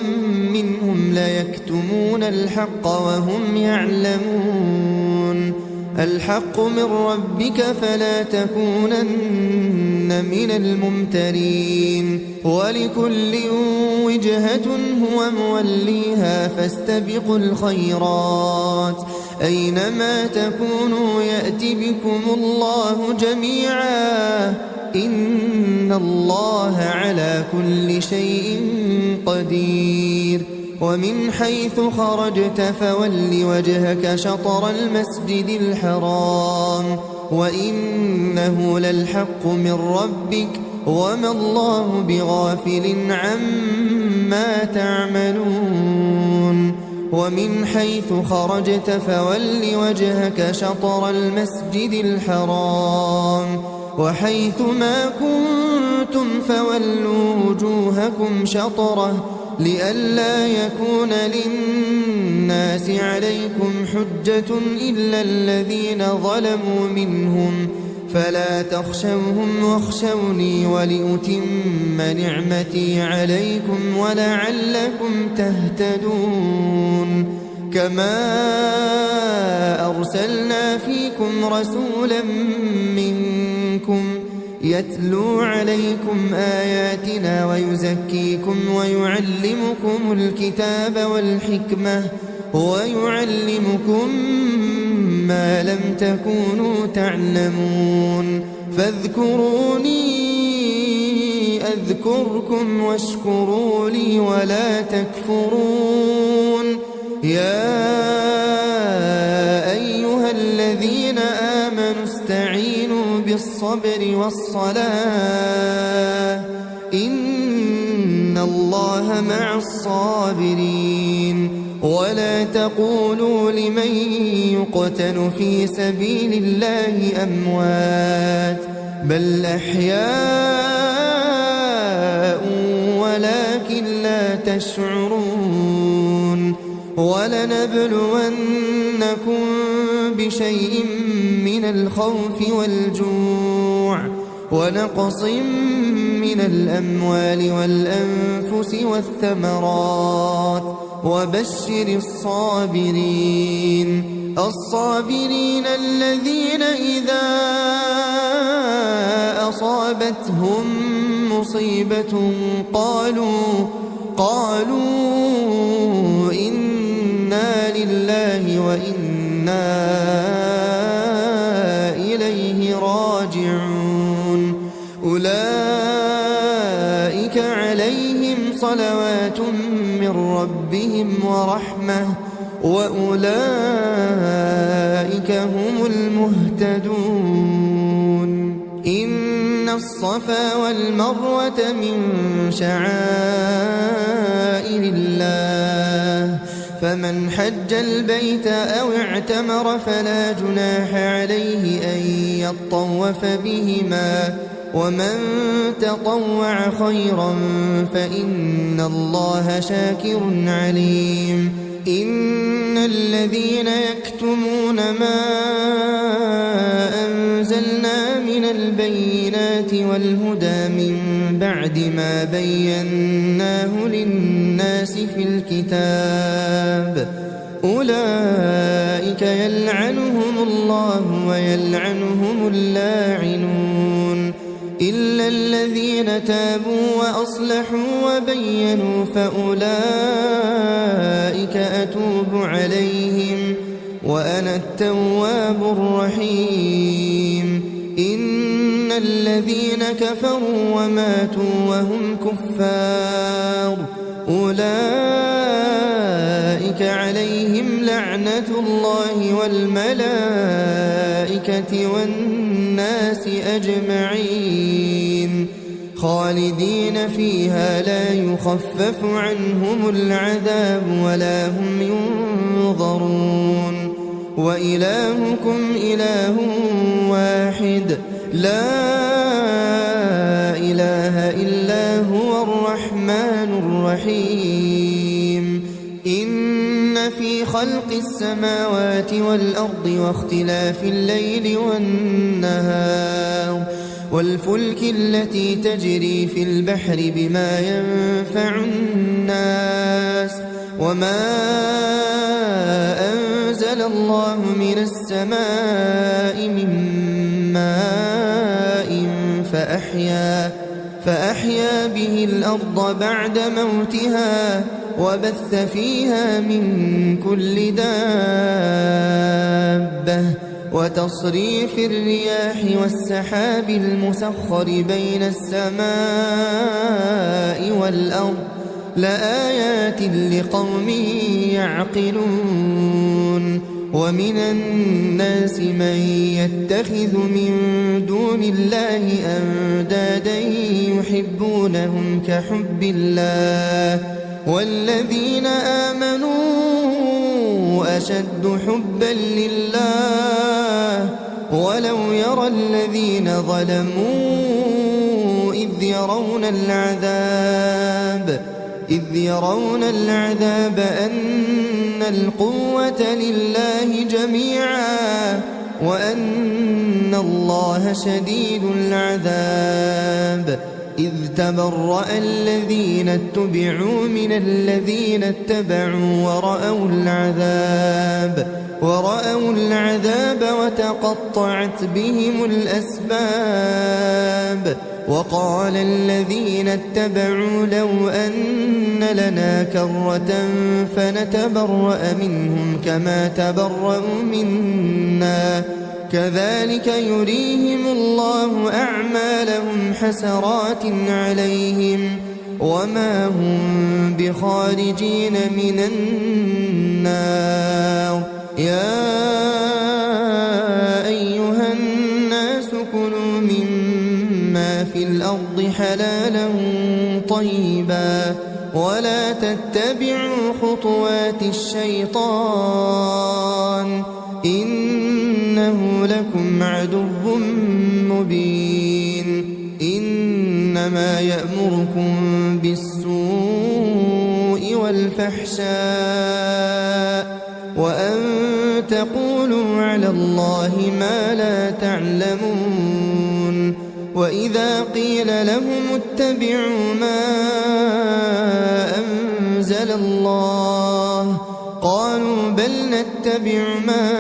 منهم ليكتمون الحق وهم يعلمون. الحق من ربك فلا تكونن من الممترين. ولكل وجهة هو موليها فاستبقوا الخيرات أينما تكونوا يأت بكم الله جميعا إن الله على كل شيء قدير. ومن حيث خرجت فول وجهك شطر المسجد الحرام وإنه للحق من ربك وما الله بغافل عما تعملون. ومن حيث خرجت فول وجهك شطر المسجد الحرام وحيث ما كنتم فولوا وجوهكم شطره لئلا يكون للناس عليكم حجة إلا الذين ظلموا منهم فلا تخشوهم واخشوني ولأتم نعمتي عليكم ولعلكم تهتدون. كما أرسلنا فيكم رسولا منكم يتلو عليكم آياتنا ويزكيكم ويعلمكم الكتاب والحكمة ويعلمكم ما لم تكونوا تعلمون. فاذكروني أذكركم واشكروا لي ولا تكفرون. يا أيها الذين آمنوا استعينوا بالصبر والصلاة إن الله مع الصابرين. ولا تقولوا لمن يقتل في سبيل الله أموات بل أحياء ولكن لا تشعرون. ولنبلونكم بشيء من الخوف والجوع ونقص من الأموال والأنفس والثمرات وبشر الصابرين الذين إذا أصابتهم مصيبة قالوا إنا لله وإنا إليه راجعون. أولئك عليهم صلوات من ربهم ورحمة وأولئك هم المهتدون. إن الصفا والمروة من شعائر الله فمن حج البيت أو اعتمر فلا جناح عليه أن يطوف بهما ومن تطوع خيرا فإن الله شاكر عليم. إن الذين يكتمون ما أنزلنا من البينات والهدى من بعد ما بيناه للناس في الكتاب أولئك يلعنهم الله ويلعنهم اللاعنون إلا الذين تابوا وأصلحوا وبينوا فأولئك أتوب عليهم وأنا التواب الرحيم. إن الذين كفروا وماتوا وهم كفار أولئك عليهم لعنة الله والملائكة والملائكة والناس أجمعين خالدين فيها لا يخفف عنهم العذاب ولا هم ينظرون وإلهكم إله واحد لا إله إلا هو الرحمن الرحيم إن في خلق السماوات والأرض واختلاف الليل والنهار والفلك التي تجري في البحر بما ينفع الناس وما أنزل الله من السماء من ماء فأحيا به الأرض بعد موتها وبث فيها من كل دابة وتصريف الرياح والسحاب المسخر بين السماء والأرض لآيات لقوم يعقلون ومن الناس من يتخذ من دون الله أندادا يحبونهم كحب الله والذين آمنوا أشد حبا لله ولو يرى الذين ظلموا إذ يرون العذاب أن القوة لله جميعا وأن الله شديد العذاب إذ تبرأ الذين اتبعوا من الذين اتبعوا ورأوا العذاب وتقطعت بهم الأسباب وقال الذين اتبعوا لو أن لنا كرة فنتبرأ منهم كما تبرأوا منا كذلك يريهم الله أعمالهم حسرات عليهم وما هم بخارجين من النار يا أيها الناس كلوا مما في الأرض حلالا طيبا ولا تتبعوا خطوات الشيطان إنه لكم عدو مبين إنما يأمركم بالسوء والفحشاء وأن تقولوا على الله ما لا تعلمون وإذا قيل لهم اتبعوا ما أنزل الله قالوا بل نتبع ما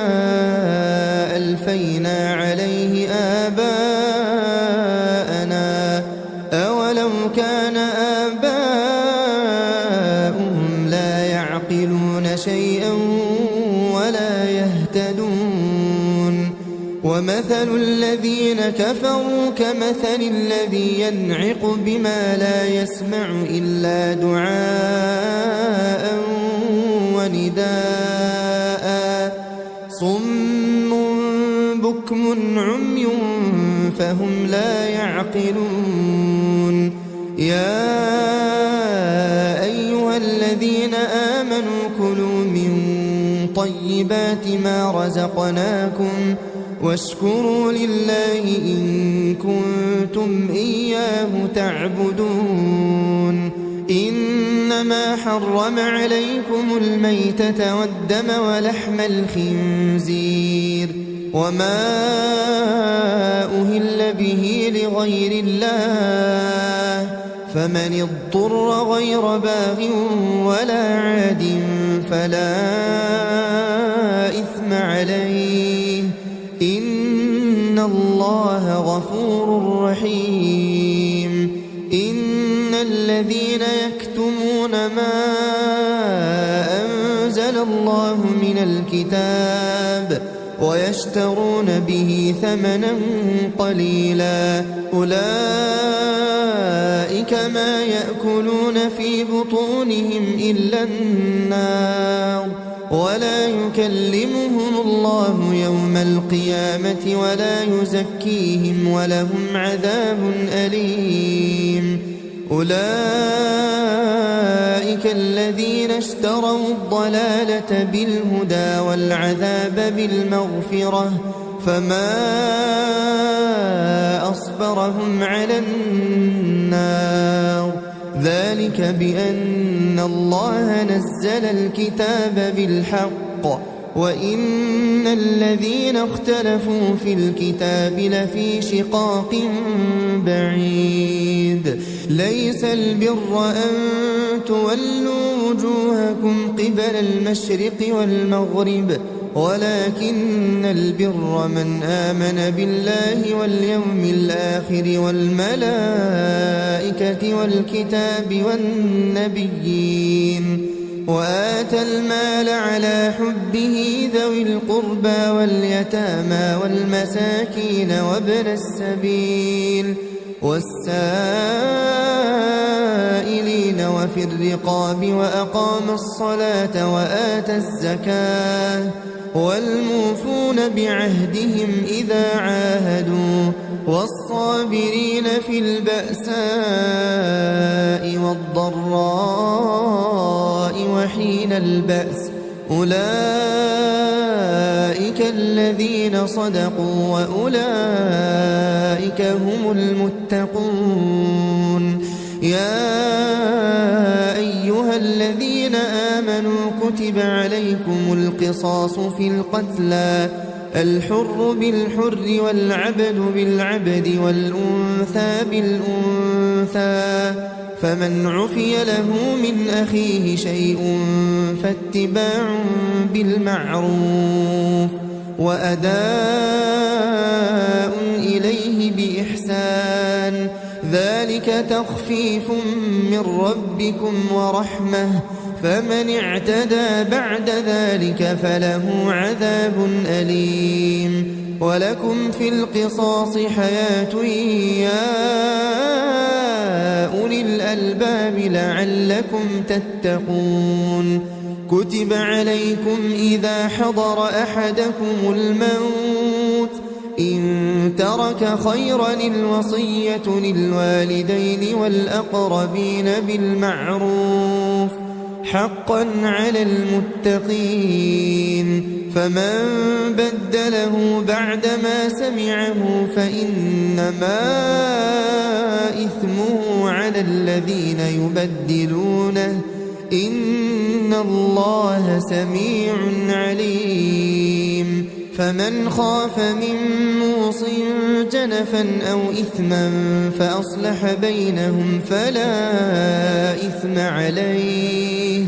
ألفينا عليه آباءنا أولو كان آباؤهم لا يعقلون شيئا ولا يهتدون ومثل الذين كفروا كمثل الذي ينعق بما لا يسمع إلا دعاء ونداء صم بكم عمي فهم لا يعقلون يا أيها الذين آمنوا كلوا من طيبات ما رزقناكم واشكروا لله إن كنتم إياه تعبدون إنما حرم عليكم الميتة والدم ولحم الخنزير وما أهل به لغير الله فمن اضطر غير باغ ولا عاد فلا إثم عليه إن الله غفور رحيم إن الذين يكتمون ما أنزل الله من الكتاب ويشترون به ثمنا قليلا أولئك ما يأكلون في بطونهم إلا النار ولا يكلمهم الله يوم القيامة ولا يزكيهم ولهم عذاب أليم. أولئك الذين اشتروا الضلالة بالهدى والعذاب بالمغفرة فما أصبرهم على النار. ذلك بأن الله نزل الكتاب بالحق وإن الذين اختلفوا في الكتاب لفي شقاق بعيد. ليس البر أن تولوا وجوهكم قبل المشرق والمغرب ولكن البر من آمن بالله واليوم الآخر والملائكة والكتاب والنبيين وآتى المال على حبه ذوي القربى واليتامى والمساكين وابن السبيل والسائلين وفي الرقاب وأقام الصلاة وآتى الزكاة والموفون بعهدهم إذا عاهدوا والصابرين في البأساء والضراء وحين البأس. أولئك الذين صدقوا وأولئك هم المتقون. يا أيها الذين آمنوا كتب عليكم القصاص في القتلى الحر بالحر والعبد بالعبد والأنثى بالأنثى فمن عفي له من أخيه شيء فاتباع بالمعروف وأداء إليه بإحسان ذلك تخفيف من ربكم ورحمة فمن اعتدى بعد ذلك فله عذاب أليم. ولكم في القصاص حياة يا أولي الألباب لعلكم تتقون. كتب عليكم إذا حضر أحدكم الموت إن ترك خيرا الوصية للوالدين والأقربين بالمعروف حقا على المتقين. فمن بدله بعدما سمعه فإنما إثمه على الذين يبدلونه إن الله سميع عليم. فمن خاف من موص جنفا أو إثما فأصلح بينهم فلا إثم عليه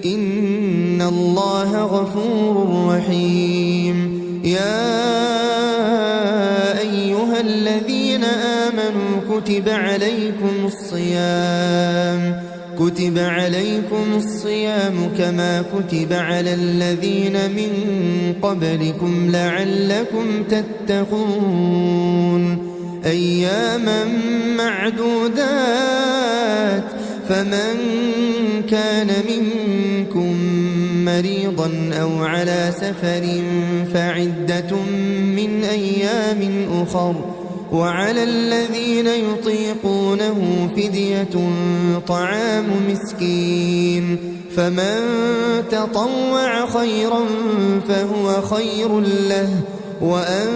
إن الله غفور رحيم. يا أيها الذين آمنوا كتب عليكم الصيام كما كتب على الذين من قبلكم لعلكم تتقون. أياما معدودات فمن كان منكم مريضا أو على سفر فعدة من أيام أخر وعلى الذين يطيقونه فدية طعام مسكين فمن تطوع خيرا فهو خير له وأن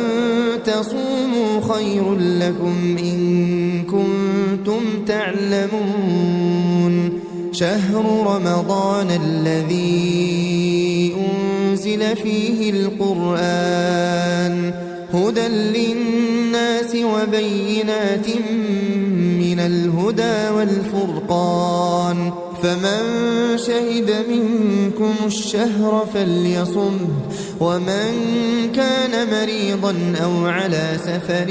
تصوموا خير لكم إن كنتم تعلمون. شهر رمضان الذي أنزل فيه القرآن هدى للناس وبينات من الهدى والفرقان فمن شهد منكم الشهر فليصمه ومن كان مريضا أو على سفر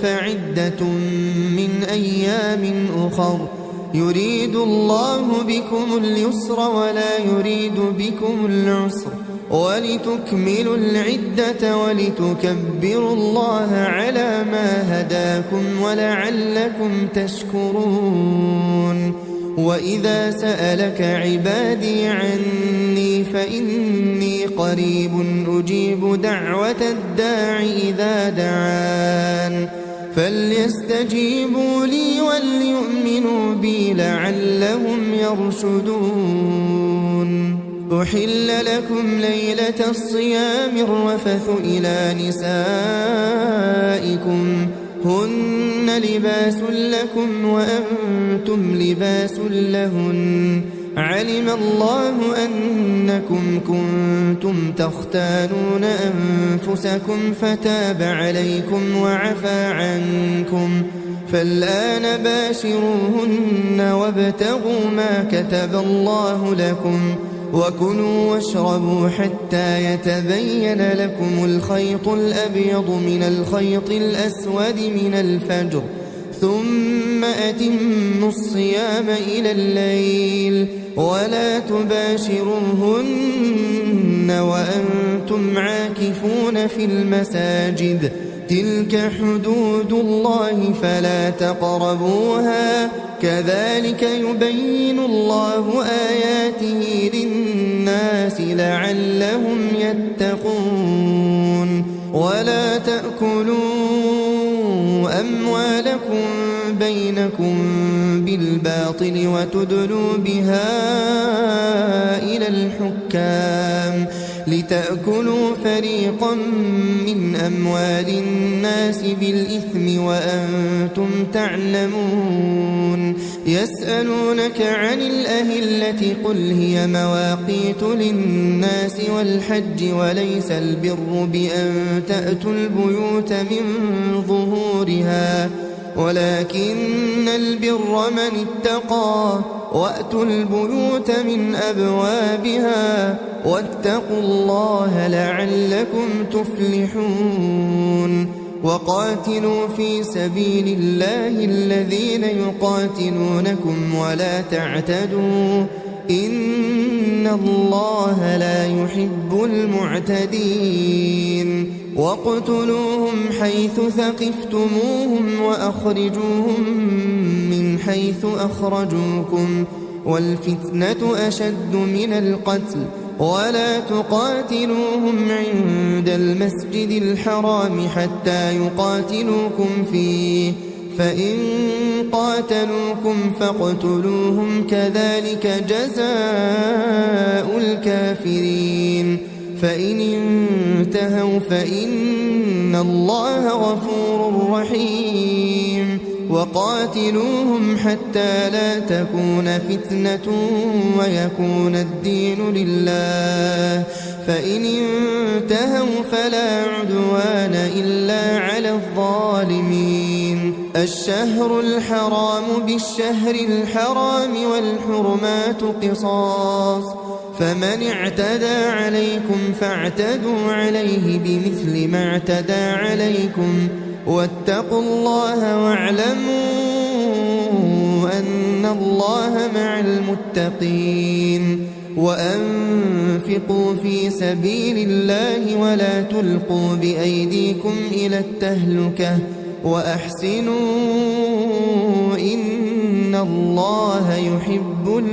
فعدة من أيام أخر يريد الله بكم اليسر ولا يريد بكم العسر ولتكملوا العدة ولتكبروا الله على ما هداكم ولعلكم تشكرون. وإذا سألك عبادي عني فإني قريب أجيب دعوة الداع إذا دعان فليستجيبوا لي وليؤمنوا بي لعلهم يرشدون. أحل لكم ليلة الصيام الرفث إلى نسائكم هن لباس لكم وأنتم لباس لهن علم الله أنكم كنتم تختانون أنفسكم فتاب عليكم وعفى عنكم فالآن باشروهن وابتغوا ما كتب الله لكم وكلوا واشربوا حتى يتبين لكم الخيط الأبيض من الخيط الأسود من الفجر ثم أتموا الصيام إلى الليل ولا تباشروهن وأنتم عاكفون في المساجد تلك حدود الله فلا تقربوها كذلك يبين الله آياته للناس لعلهم يتقون. ولا تأكلوا أموالكم بينكم بالباطل وتدلوا بها إلى الحكام لتأكلوا فريقا من أموال الناس بالإثم وأنتم تعلمون. يسألونك عن الأهلة قل هي مواقيت للناس والحج وليس البر بأن تأتوا البيوت من ظهورها ولكن البر من اتقى وأتوا البيوت من أبوابها واتقوا الله لعلكم تفلحون. وقاتلوا في سبيل الله الذين يقاتلونكم ولا تعتدوا إن الله لا يحب المعتدين. واقتلوهم حيث ثقفتموهم وأخرجوهم من حيث أخرجوكم والفتنة أشد من القتل ولا تقاتلوهم عند المسجد الحرام حتى يقاتلوكم فيه فإن قاتلوكم فاقتلوهم كذلك جزاء الكافرين. فإن انتهوا فإن الله غفور رحيم. وقاتلوهم حتى لا تكون فتنة ويكون الدين لله فإن انتهوا فلا عدوان إلا على الظالمين. الشهر الحرام بالشهر الحرام والحرمات قصاص فمن اعتدى عليكم فاعتدوا عليه بمثل ما اعتدى عليكم واتقوا الله واعلموا أن الله مع المتقين. وأنفقوا في سبيل الله ولا تلقوا بأيديكم إلى التهلكة وأحسنوا إن الله يحب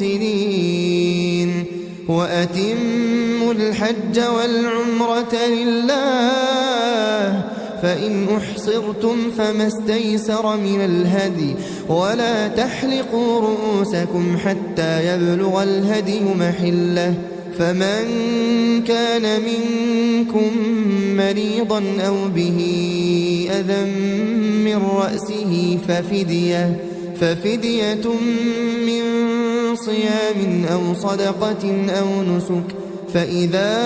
المحسنين. وأتموا الحج والعمرة لله فإن أحصرتم فما استيسر من الهدي ولا تحلقوا رؤوسكم حتى يبلغ الهدي محله فمن كان منكم مريضا أو به أذى من رأسه ففدية من صيام أو صدقة أو نسك فإذا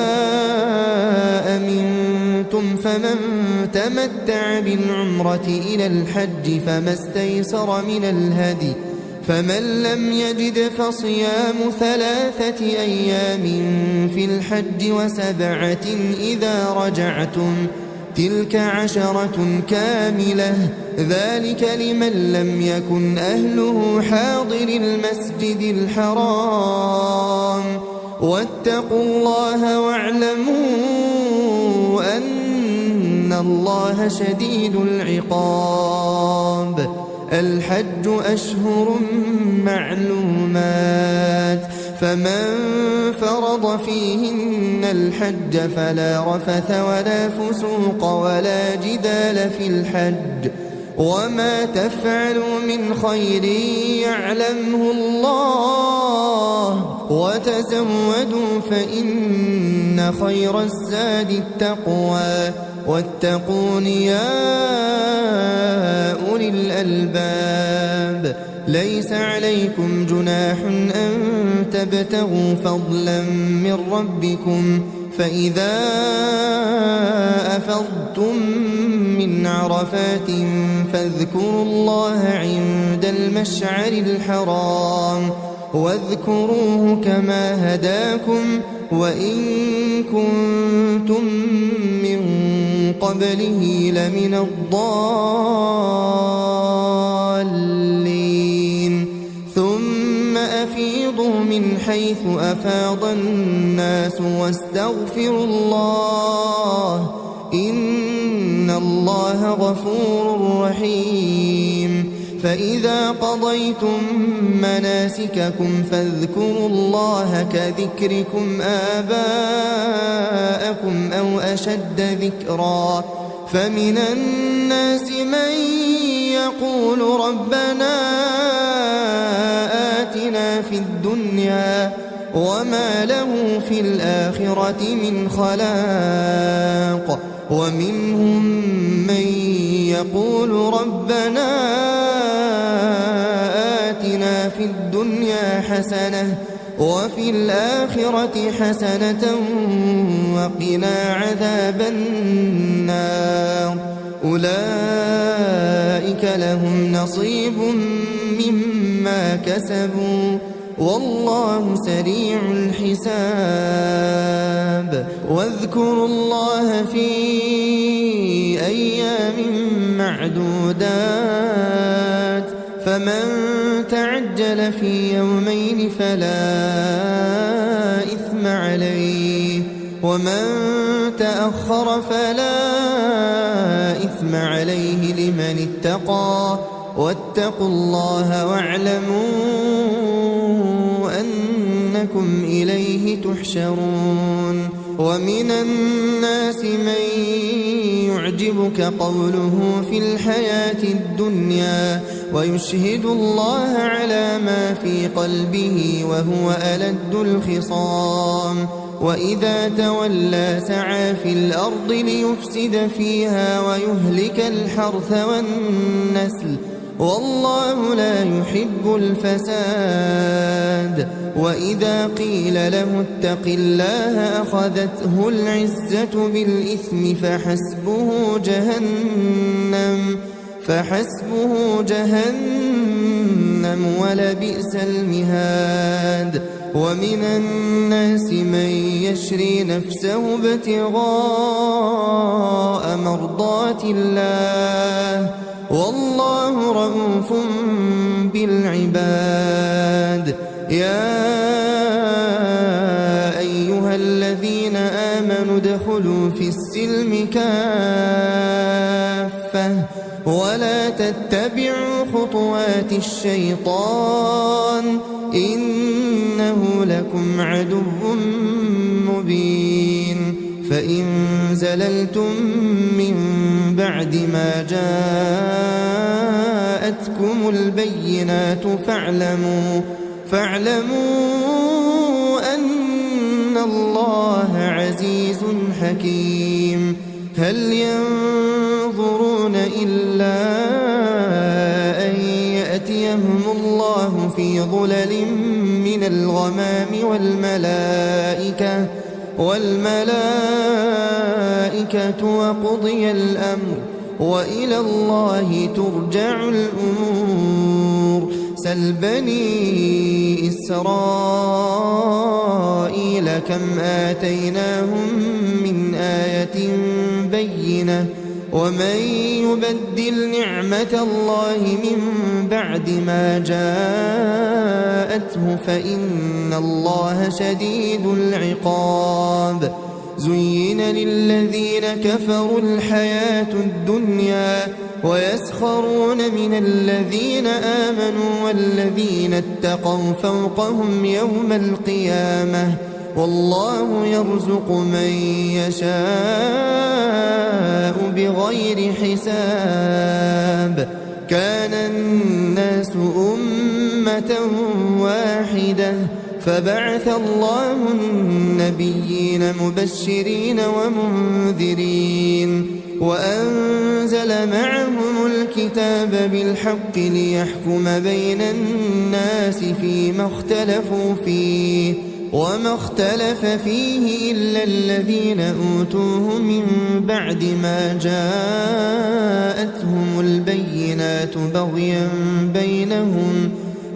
أمنتم فمن تمتع بالعمرة إلى الحج فما استيسر من الهدي فمن لم يجد فصيام 3 أيام في الحج و7 إذا رجعتم تلك 10 كاملة ذلك لمن لم يكن أهله حاضر المسجد الحرام. واتقوا الله واعلموا أن الله شديد العقاب. الحج أشهر معلومات فمن فرض فيهن الحج فلا رفث ولا فسوق ولا جدال في الحج وما تفعلوا من خير يعلمه الله وتزودوا فإن خير الزاد التقوى واتقون يا أولي الألباب ليس عليكم جناح أن تبتغوا فضلا من ربكم فإذا أفضتم من عرفات فاذكروا الله عند المشعر الحرام واذكروه كما هداكم وإن كنتم من قبله لمن الضالين ثم أفيضوا من حيث أفاض الناس واستغفروا الله إن الله غفور رحيم فإذا قضيتم مناسككم فاذكروا الله كذكركم آباءكم أو أشد ذكرا فمن الناس من يقول ربنا آتنا في الدنيا وما له في الآخرة من خلاق ومنهم من يقول ربنا آتنا في الدنيا حسنة وفي الآخرة حسنة وقنا عذاب النار أولئك لهم نصيب مما كسبوا والله سريع الحساب واذكروا الله في أيام معدودات فمن تعجل في يومين فلا إثم عليه ومن تأخر فلا إثم عليه لمن اتقى واتقوا الله واعلموا أنكم إليه تحشرون ومن الناس من يعجبك قوله في الحياة الدنيا ويشهد الله على ما في قلبه وهو ألد الخصام وإذا تولى سعى في الأرض ليفسد فيها ويهلك الحرث والنسل والله لا يحب الفساد وإذا قيل له اتق الله أخذته العزة بالإثم فحسبه جهنم ولبئس المهاد ومن الناس من يشري نفسه ابتغاء مرضات الله والله رؤوف بالعباد يا أيها الذين آمنوا ادخلوا في السلم كافة ولا تتبعوا خطوات الشيطان إنه لكم عدو مبين فإن زللتم من بعد ما جاءتكم البينات فاعلموا أن الله عزيز حكيم هل ينظرون إلا أن يأتيهم الله في ظلل من الغمام والملائكة وقضي الأمر وإلى الله ترجع الأمور سل بني إسرائيل كم آتيناهم من آية بينة ومن يبدل نعمة الله من بعد ما جاءته فإن الله شديد العقاب زين للذين كفروا الحياة الدنيا ويسخرون من الذين آمنوا والذين اتقوا فوقهم يوم القيامة والله يرزق من يشاء بغير حساب. كان الناس أمة واحدة فبعث الله النبيين مبشرين ومنذرين وأنزل معهم الكتاب بالحق ليحكم بين الناس فيما اختلفوا فيه وما اختلف فيه إلا الذين أوتوه من بعد ما جاءتهم البينات بغيا بينهم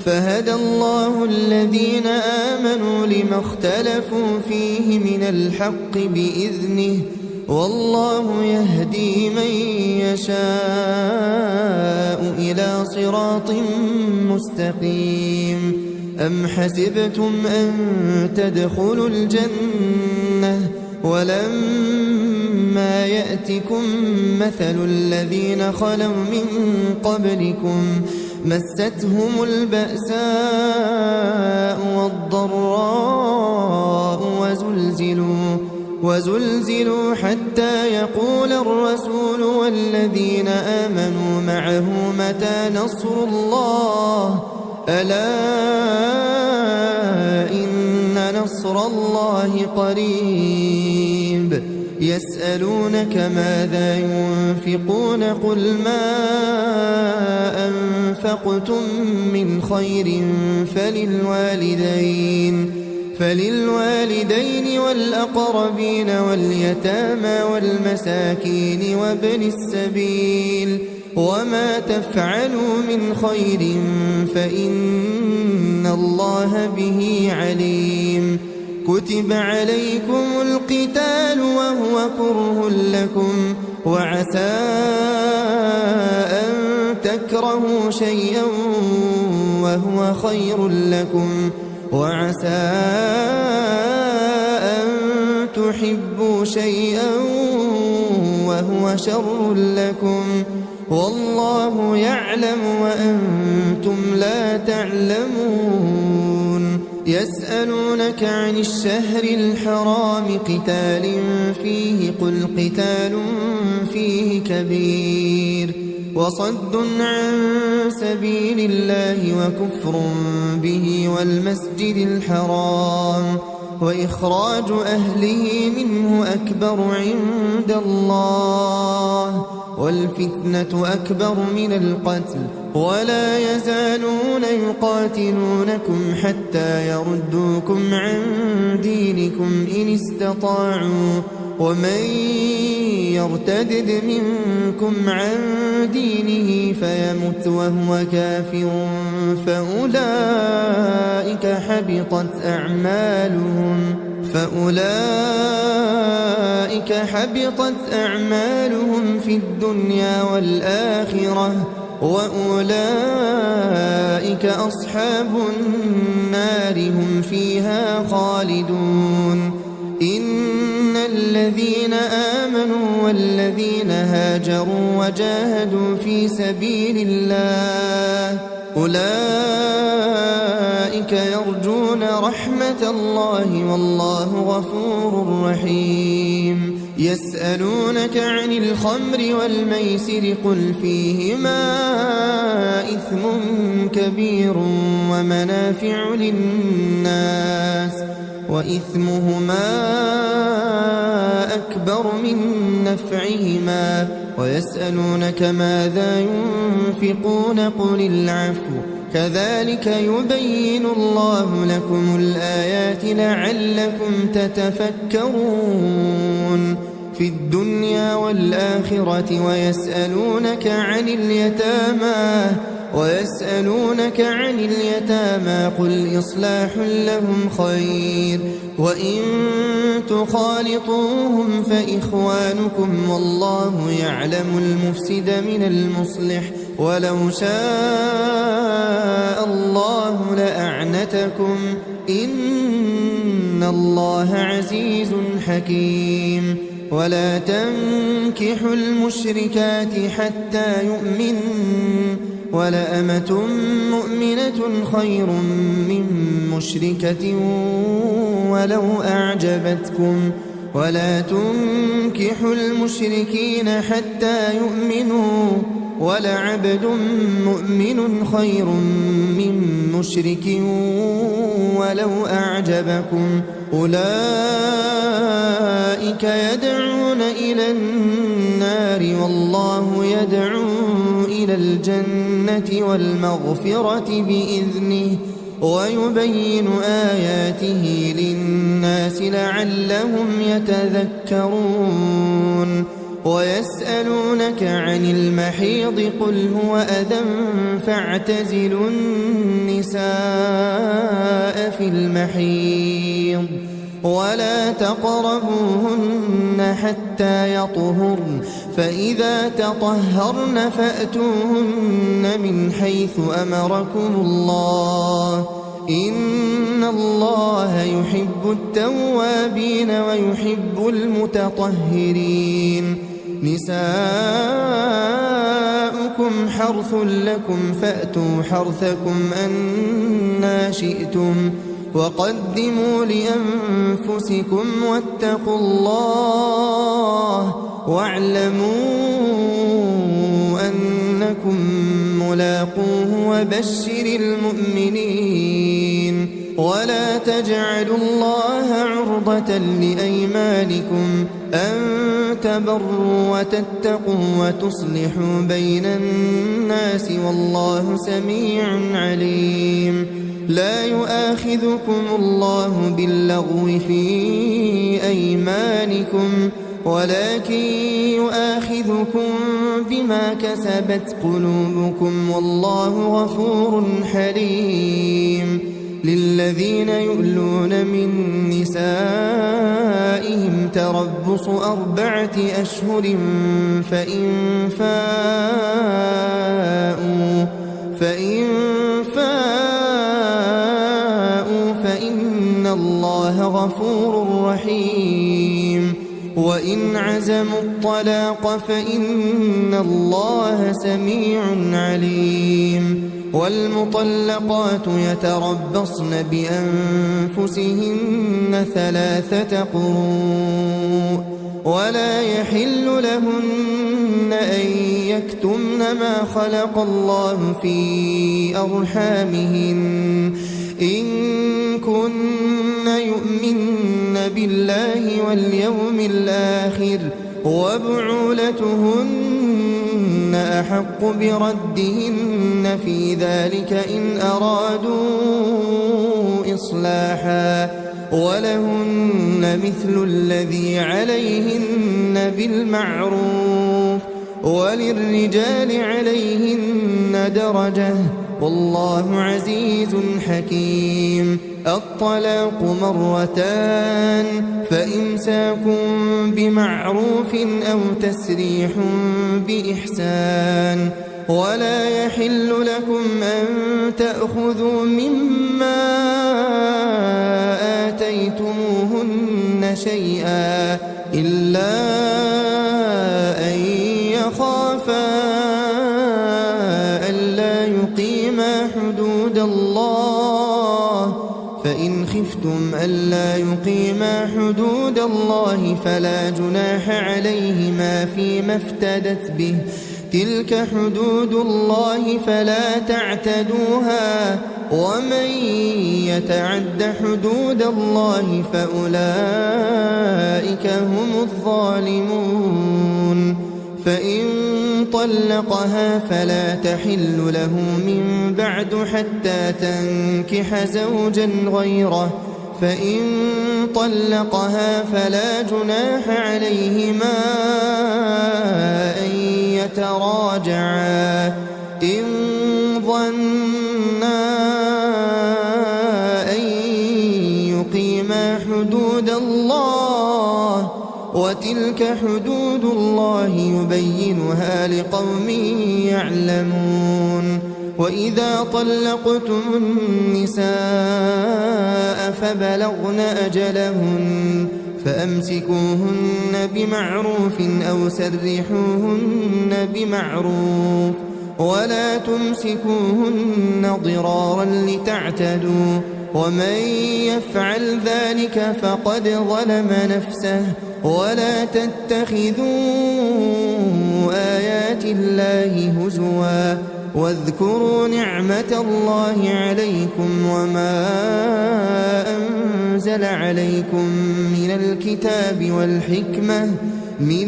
فهدى الله الذين آمنوا لما اختلفوا فيه من الحق بإذنه والله يهدي من يشاء إلى صراط مستقيم. أم حسبتم أن تدخلوا الجنة ولما يأتكم مثل الذين خلوا من قبلكم مستهم البأساء والضراء وزلزلوا حتى يقول الرسول والذين آمنوا معه متى نصر الله ألا إن نصر الله قريب. يسألونك ماذا ينفقون قل ما أنفقتم من خير فللوالدين والأقربين واليتامى والمساكين وابن السبيل وما تفعلوا من خير فإن الله به عليم. كتب عليكم القتال وهو كره لكم وعسى أن تكرهوا شيئا وهو خير لكم وعسى أن تحبوا شيئا وهو شر لكم والله يعلم وأنتم لا تعلمون. يسألونك عن الشهر الحرام قتال فيه قل قتال فيه كبير وصد عن سبيل الله وكفر به والمسجد الحرام وإخراج أهله منه أكبر عند الله والفتنة أكبر من القتل ولا يزالون يقاتلونكم حتى يردوكم عن دينكم إن استطاعوا ومن يرتدد منكم عن دينه فيمت وهو كافر فأولئك حبطت أعمالهم في الدنيا والآخرة وأولئك أصحاب النار هم فيها خالدون. إن الذين آمنوا والذين هاجروا وجاهدوا في سبيل الله أولئك يرجون رحمة الله والله غفور رحيم. يسألونك عن الخمر والميسر قل فيهما إثم كبير ومنافع للناس وإثمهما أكبر من نفعهما ويسألونك ماذا ينفقون قل العفو كذلك يبين الله لكم الآيات لعلكم تتفكرون في الدنيا والآخرة. ويسألونك عن اليتامى قل إصلاح لهم خير وإن تخالطوهم فإخوانكم والله يعلم المفسد من المصلح ولو شاء الله لأعنتكم إن إن الله عزيز حكيم ولا تنكحوا المشركات حتى يؤمنن ولأمة مؤمنة خير من مشركة ولو أعجبتكم ولا تنكحوا المشركين حتى يؤمنوا ولعبد مؤمن خير من مشرك ولو أعجبكم أولئك يدعون إلى النار والله يدعو إلى الجنة والمغفرة بإذنه ويبين آياته للناس لعلهم يتذكرون ويسألونك عن المحيض قل هو أذى فاعتزلوا النساء في المحيض ولا تقربوهن حتى يطهرن فإذا تطهرن فأتوهن من حيث أمركم الله إن الله يحب التوابين ويحب المتطهرين نساؤكم حرث لكم فأتوا حرثكم أنى شئتم وقدموا لأنفسكم واتقوا الله واعلموا أنكم ملاقوه وبشر المؤمنين ولا تجعلوا الله عرضة لأيمانكم أن تبروا وتتقوا وتصلحوا بين الناس والله سميع عليم لا يؤاخذكم الله باللغو في أيمانكم ولكن يؤاخذكم بما كسبت قلوبكم والله غفور حليم للذين يؤلون من نسائهم تربص 4 أشهر فإن فاءوا فإن الله غفور رحيم وإن عزموا الطلاق فإن الله سميع عليم والمطلقات يتربصن بأنفسهن 3 قروء ولا يحل لهن أن يكتمن ما خلق الله في أرحامهن إن كن يؤمن بالله واليوم الآخر وبعولتهن أحق بردهن في ذلك إن أرادوا إصلاحا ولهن مثل الذي عليهن بالمعروف وللرجال عليهن درجة والله عزيز حكيم الطلاق 2 فإمساكم بمعروف أو تسريح بإحسان ولا يحل لكم أن تأخذوا مما آتيتموهن شيئا إلا أن يخافا ألا يقيما حدود الله فإن خفتم ألا يقيما حدود الله فلا جناح عليهما فيما افتدت به تلك حدود الله فلا تعتدوها ومن يتعد حدود الله فأولئك هم الظالمون فإن طلقها فلا تحل له من بعد حتى تنكح زوجا غيره فإن طلقها فلا جناح عليهما أن يتراجعا إن ظنا أن يقيما حدود الله وتلك حدود الله يبينها لقوم يعلمون وإذا طلقتم النساء فبلغن أجلهن فأمسكوهن بمعروف أو سرحوهن بمعروف ولا تمسكوهن ضرارا لتعتدوا ومن يفعل ذلك فقد ظلم نفسه ولا تتخذوا آيات الله هزوا واذكروا نعمة الله عليكم وما أنزل عليكم من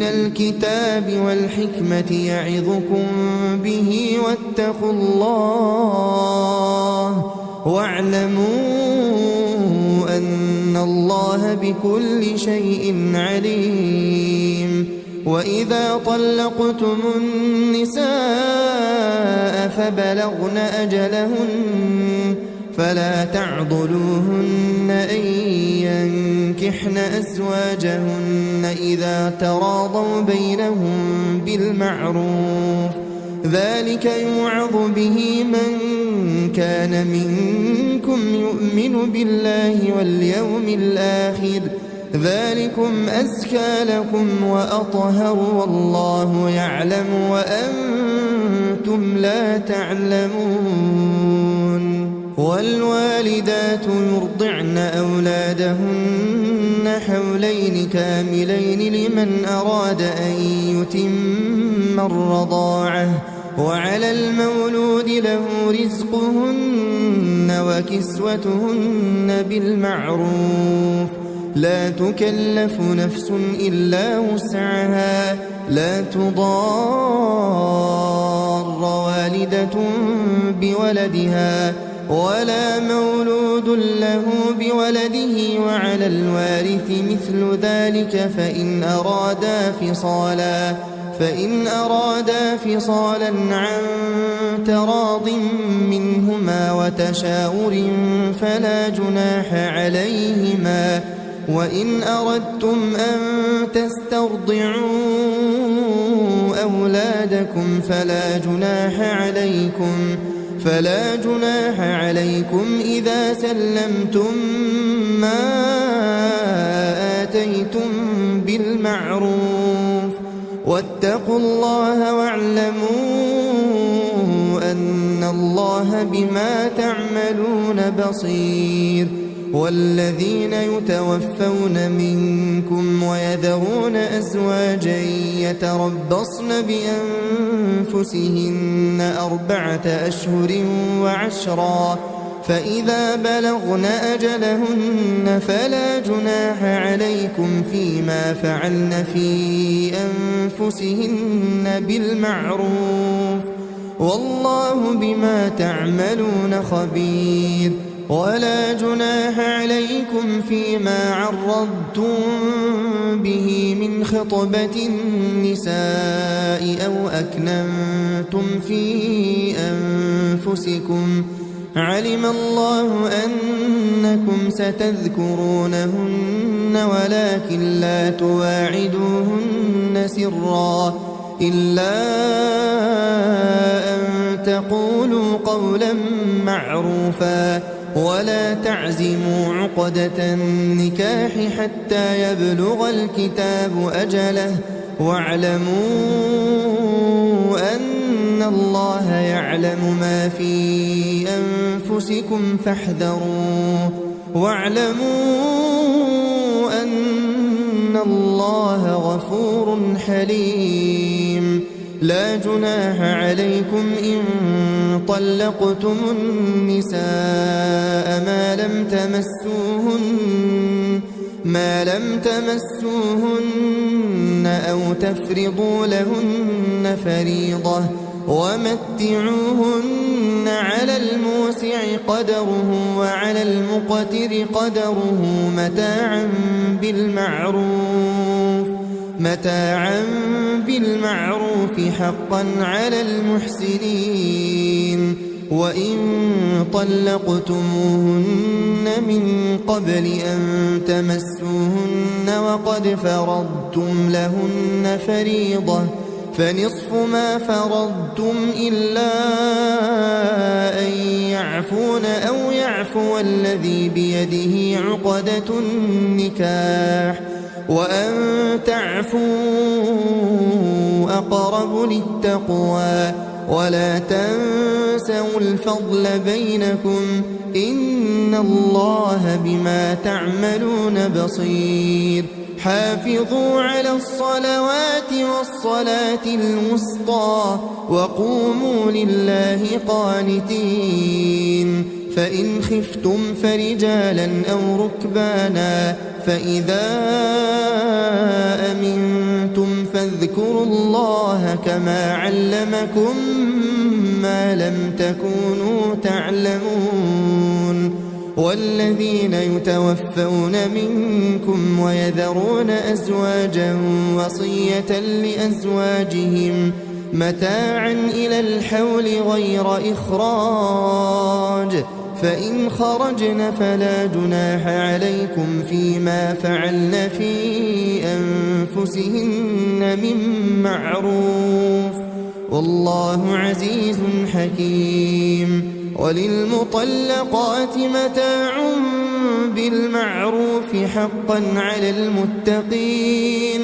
الكتاب والحكمة يعظكم به واتقوا الله واعلموا أن الله بكل شيء عليم وإذا طلقتم النساء فبلغن أجلهن فلا تعضلوهن أن ينكحن أزواجهن إذا تراضوا بينهم بالمعروف ذلك يوعظ به من كان منكم يؤمن بالله واليوم الآخر ذلكم أزكى لكم وأطهر والله يعلم وأنتم لا تعلمون والوالدات يرضعن أولادهن حولين كاملين لمن أراد أن يتم الرضاعة وعلى المولود له رزقهن وكسوتهن بالمعروف لا تكلف نفس إلا وسعها لا تضار والدة بولدها ولا مولود له بولده وعلى الوارث مثل ذلك فإن أرادا فصالا عن تراض منهما وتشاور فلا جناح عليهما وإن أردتم أن تسترضعوا أولادكم فلا جناح عليكم إذا سلمتم ما آتيتم بالمعروف واتقوا الله واعلموا أن الله بما تعملون بصير والذين يتوفون منكم ويذرون أزواجا يتربصن بأنفسهن 4 أشهر وعشرا فإذا بلغن أجلهن فلا جناح عليكم فيما فعلن في أنفسهن بالمعروف والله بما تعملون خبير ولا جناح عليكم فيما عرضتم به من خطبة النساء أو أكننتم في أنفسكم علم الله أنكم ستذكرونهن ولكن لا تواعدوهن سرا إلا أن تقولوا قولا معروفا ولا تعزموا عقدة النكاح حتى يبلغ الكتاب أجله واعلموا أن الله يعلم ما في أنفسكم فاحذروه واعلموا أن الله غفور حليم لا جناح عليكم إن طلقتم النساء ما لم تمسوهن أو تفرضوا لهن فريضة ومتعوهن على الموسع قدره وعلى المقتر قدره متاعا بالمعروف حقا على المحسنين وإن طلقتموهن من قبل أن تمسوهن وقد فرضتم لهن فريضة فنصف ما فرضتم إلا أن يعفون أو يعفو الذي بيده عقدة النكاح وأن تعفوا أقرب للتقوى ولا تنسوا الفضل بينكم إن الله بما تعملون بصير حافظوا على الصلوات والصلاة الوسطى وقوموا لله قانتين فإن خفتم فرجالا أو ركبانا فإذا أمنتم فاذكروا الله كما علمكم ما لم تكونوا تعلمون والذين يتوفون منكم ويذرون أزواجا وصية لأزواجهم متاعا إلى الحول غير إخراج فإن خرجن فلا جناح عليكم فيما فعلن في أنفسهن من معروف والله عزيز حكيم وللمطلقات متاع بالمعروف حقا على المتقين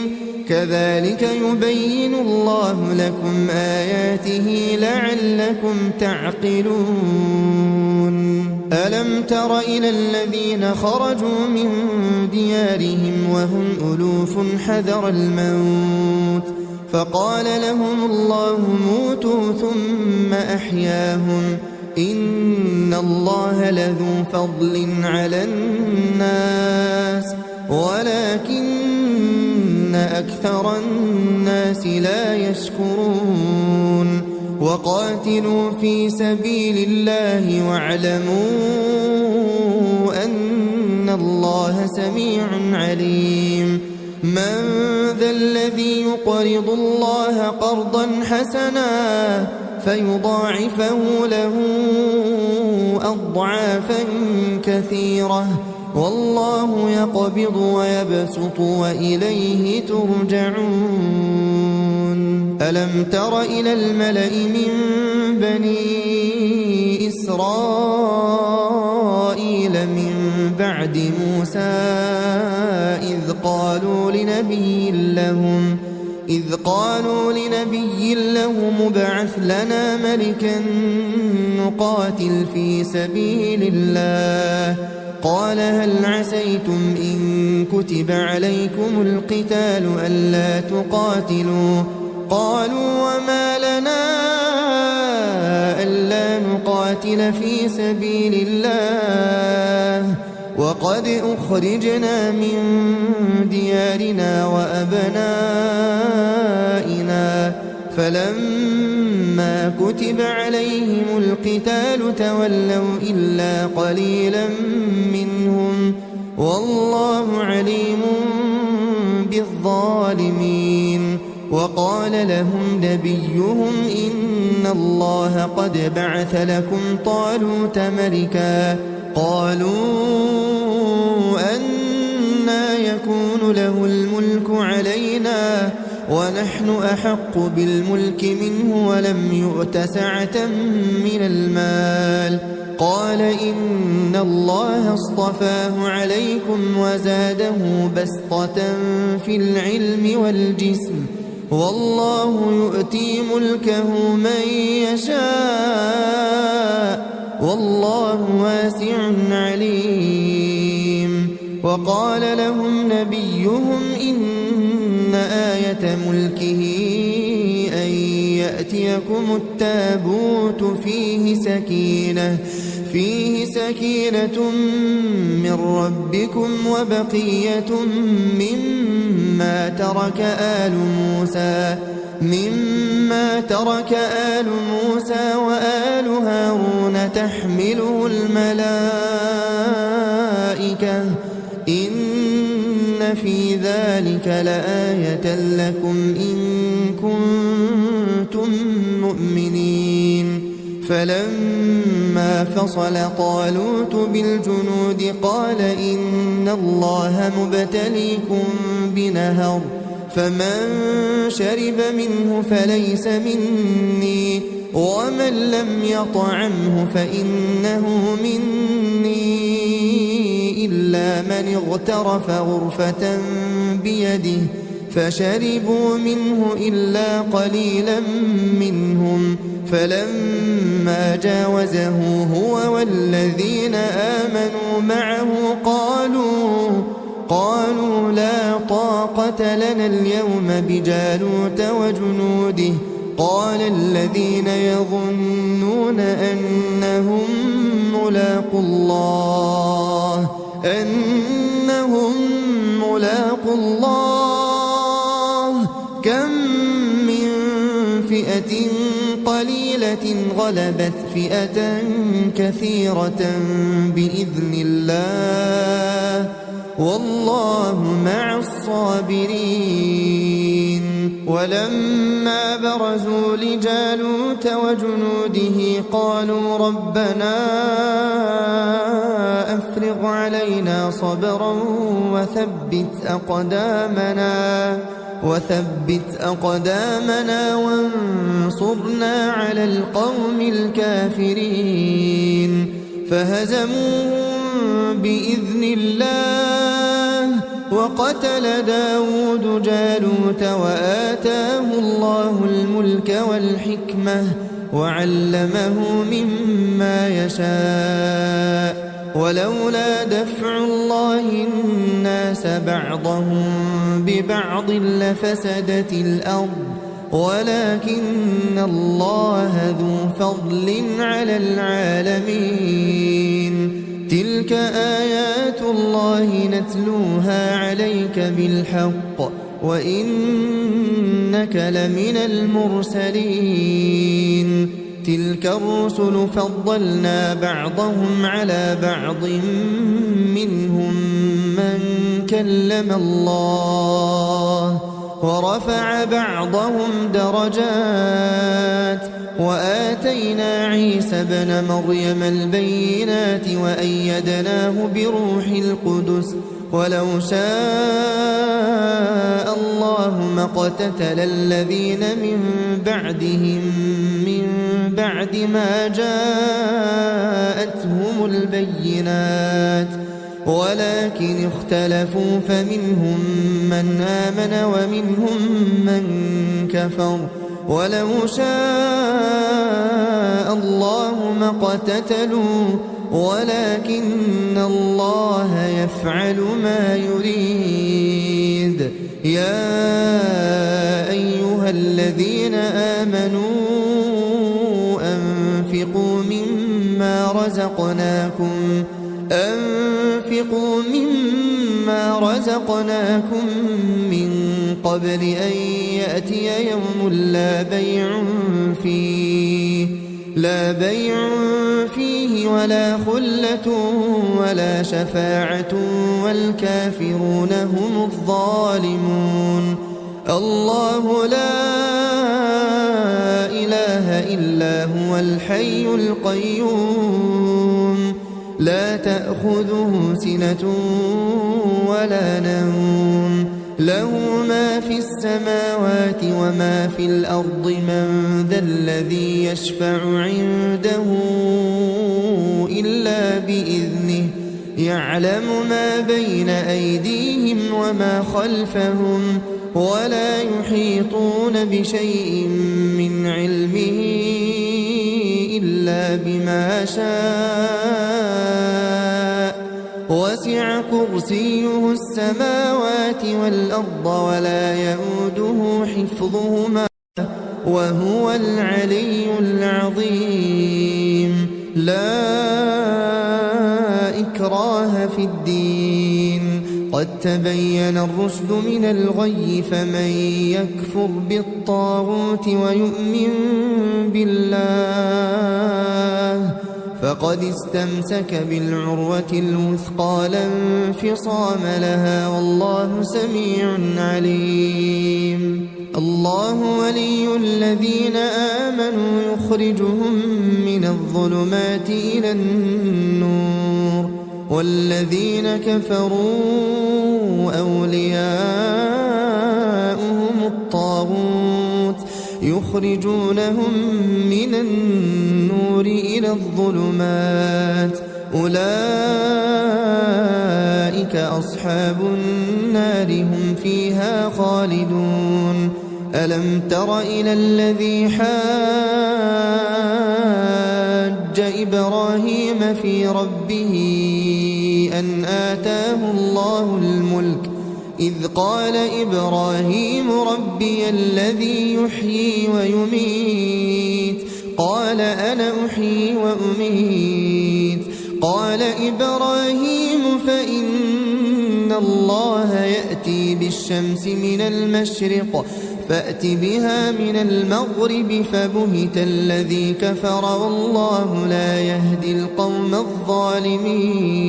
كذلك يبين الله لكم آياته لعلكم تعقلون ألم تر إلى الذين خرجوا من ديارهم وهم ألوف حذر الموت فقال لهم الله موتوا ثم أحياهم إن الله لذو فضل على الناس ولكن أكثر الناس لا يشكرون وقاتلوا في سبيل الله واعلموا أن الله سميع عليم من ذا الذي يقرض الله قرضا حسنا فيضاعفه له أضعافا كثيرة والله يقبض ويبسط وإليه ترجعون ألم تر إلى الملأ من بني إسرائيل من بعد موسى إذ قالوا لنبي لهم ابعث لنا ملكا نقاتل في سبيل الله قال هل عسيتم إن كتب عليكم القتال ألا تقاتلوا قالوا وما لنا ألا نقاتل في سبيل الله وقد أخرجنا من ديارنا وأبنائنا فلما كتب عليهم القتال تولوا إلا قليلا منهم والله عليم بالظالمين وقال لهم نبيهم إن الله قد بعث لكم طالوت ملكا قالوا أنى يكون له الملك علينا ونحن أحق بالملك منه ولم يؤت سعة من المال قال إن الله اصطفاه عليكم وزاده بسطة في العلم والجسم والله يؤتي ملكه من يشاء والله واسع عليم وقال لهم نبيهم إن آية ملكه أن يأتيكم التابوت فيه سكينة من ربكم وبقية مما ترك آل موسى وآل هارون تحمله الملائكة إن في ذلك لآية لكم إن كنتم مؤمنين فلما فصل طالوت بالجنود قال إن الله مبتليكم بنهر فمن شرب منه فليس مني ومن لم يطعمه فإنه مني إلا من اغترف غرفة بيده فشربوا منه إلا قليلا منهم فلما جاوزه هو والذين آمنوا معه قالوا لا طاقة لنا اليوم بجالوت وجنوده قال الذين يظنون أنهم ملاقو الله كم من فئة قليلة غلبت فئة كثيرة بإذن الله والله مع الصابرين. ولما برزوا لجالوت وجنوده قالوا ربنا أفرغ علينا صبرا وثبت أقدامنا وانصرنا على القوم الكافرين فهزموهم بإذن الله وقتل داود جالوت وآتاه الله الملك والحكمة وعلمه مما يشاء ولولا دفع الله الناس بعضهم ببعض لفسدت الأرض ولكن الله ذو فضل على العالمين. تلك آيات الله نتلوها عليك بالحق وإنك لمن المرسلين. تلك الرسل فضلنا بعضهم على بعض منهم من كلم الله ورفع بعضهم درجات وآتينا عيسى ابن مريم البينات وأيدناه بروح القدس ولو شاء الله ما اقتتل الذين من بعدهم من بعد ما جاءتهم البينات ولكن اختلفوا فمنهم من آمن ومنهم من كفر ولو شاء الله ما اقتتلوا ولكن الله يفعل ما يريد. يا أيها الذين آمنوا أنفقوا مما رزقناكم من قبل أن يأتي يوم لا بيع فيه ولا خلة ولا شفاعة والكافرون هم الظالمون. الله لا إله إلا هو الحي القيوم لا تأخذه سنة ولا نوم له ما في السماوات وما في الأرض من ذا الذي يشفع عنده إلا بإذنه يعلم ما بين أيديهم وما خلفهم ولا يحيطون بشيء من علمه إلا بما شاء وسع كرسيه السماوات والأرض ولا يؤوده حفظهما وهو العلي العظيم. لا إكراه في الدين قد تبين الرشد من الغي فمن يكفر بالطاغوت ويؤمن بالله فقد استمسك بالعروة الوثقى لا انفصام لها والله سميع عليم. الله ولي الذين آمنوا يخرجهم من الظلمات إلى النور والذين كفروا أولياؤهم الطاغوت يخرجونهم من النور إلى الظلمات أولئك أصحاب النار هم فيها خالدون ألم تر إلى الذي حاج إبراهيم في ربه أن آتاه الله الملك إذ قال إبراهيم ربي الذي يحيي ويميت قال أنا أحيي وأميت قال إبراهيم فإن الله يأتي بالشمس من المشرق فأت بها من المغرب فبهت الذي كفر والله لا يهدي القوم الظالمين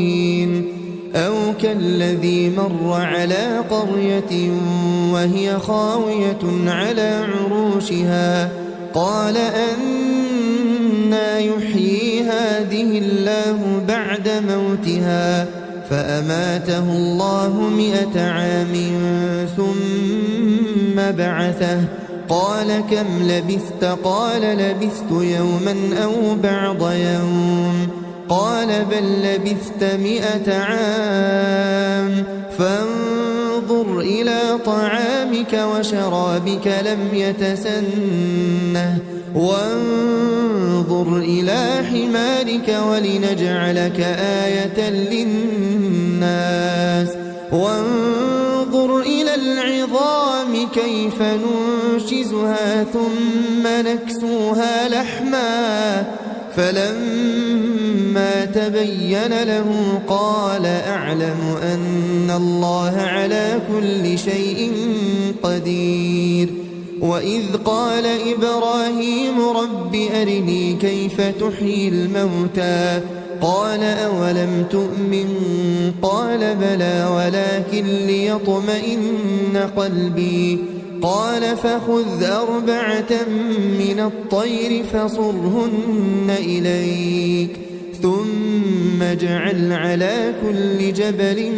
أو كالذي مر على قرية وهي خاوية على عروشها قال أنى يحيي هذه الله بعد موتها فأماته الله 100 عام ثم بعثه قال كم لبثت قال لبثت يوما أو بعض يوم قال بل لبثت 100 عام فانظر إلى طعامك وشرابك لم يتسنه وانظر إلى حمارك ولنجعلك آية للناس وانظر إلى العظام كيف ننشزها ثم نكسوها لحما فلما تبين له قال أعلم أن الله على كل شيء قدير وإذ قال إبراهيم رب أرني كيف تحيي الموتى قال أولم تؤمن قال بلى ولكن ليطمئن قلبي قال فخذ 4 من الطير فصرهن إليك ثم اجعل على كل جبل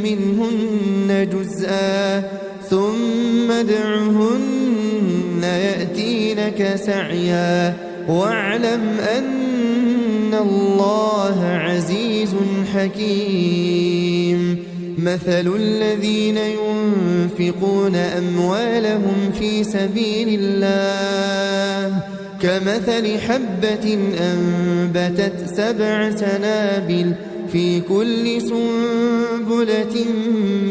منهن جزءا ثم ادعهن يأتينك سعيا واعلم أن الله عزيز حكيم مثل الذين ينفقون أموالهم في سبيل الله كمثل حبة أنبتت 7 سنابل في كل سنبلة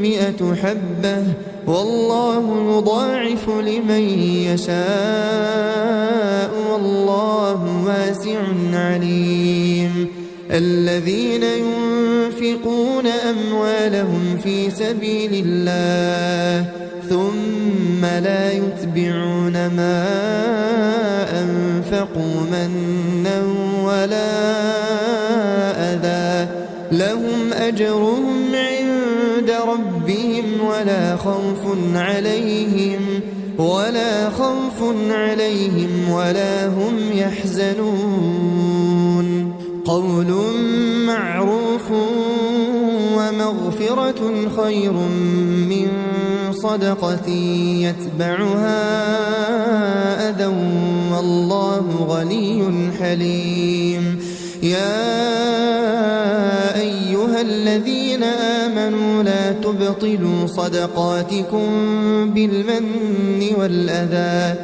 100 حبة والله يضاعف لمن يشاء والله واسع عليم الذين ينفقون أموالهم في سبيل الله ثم لا يتبعون ما أنفقوا منا ولا أذى لهم أجرهم عند ربهم ولا خوف عليهم ولا هم يحزنون قول معروف ومغفرة خير من صدقة يتبعها أذى والله غني حليم يا أيها الذين آمنوا لا تبطلوا صدقاتكم بالمن والأذى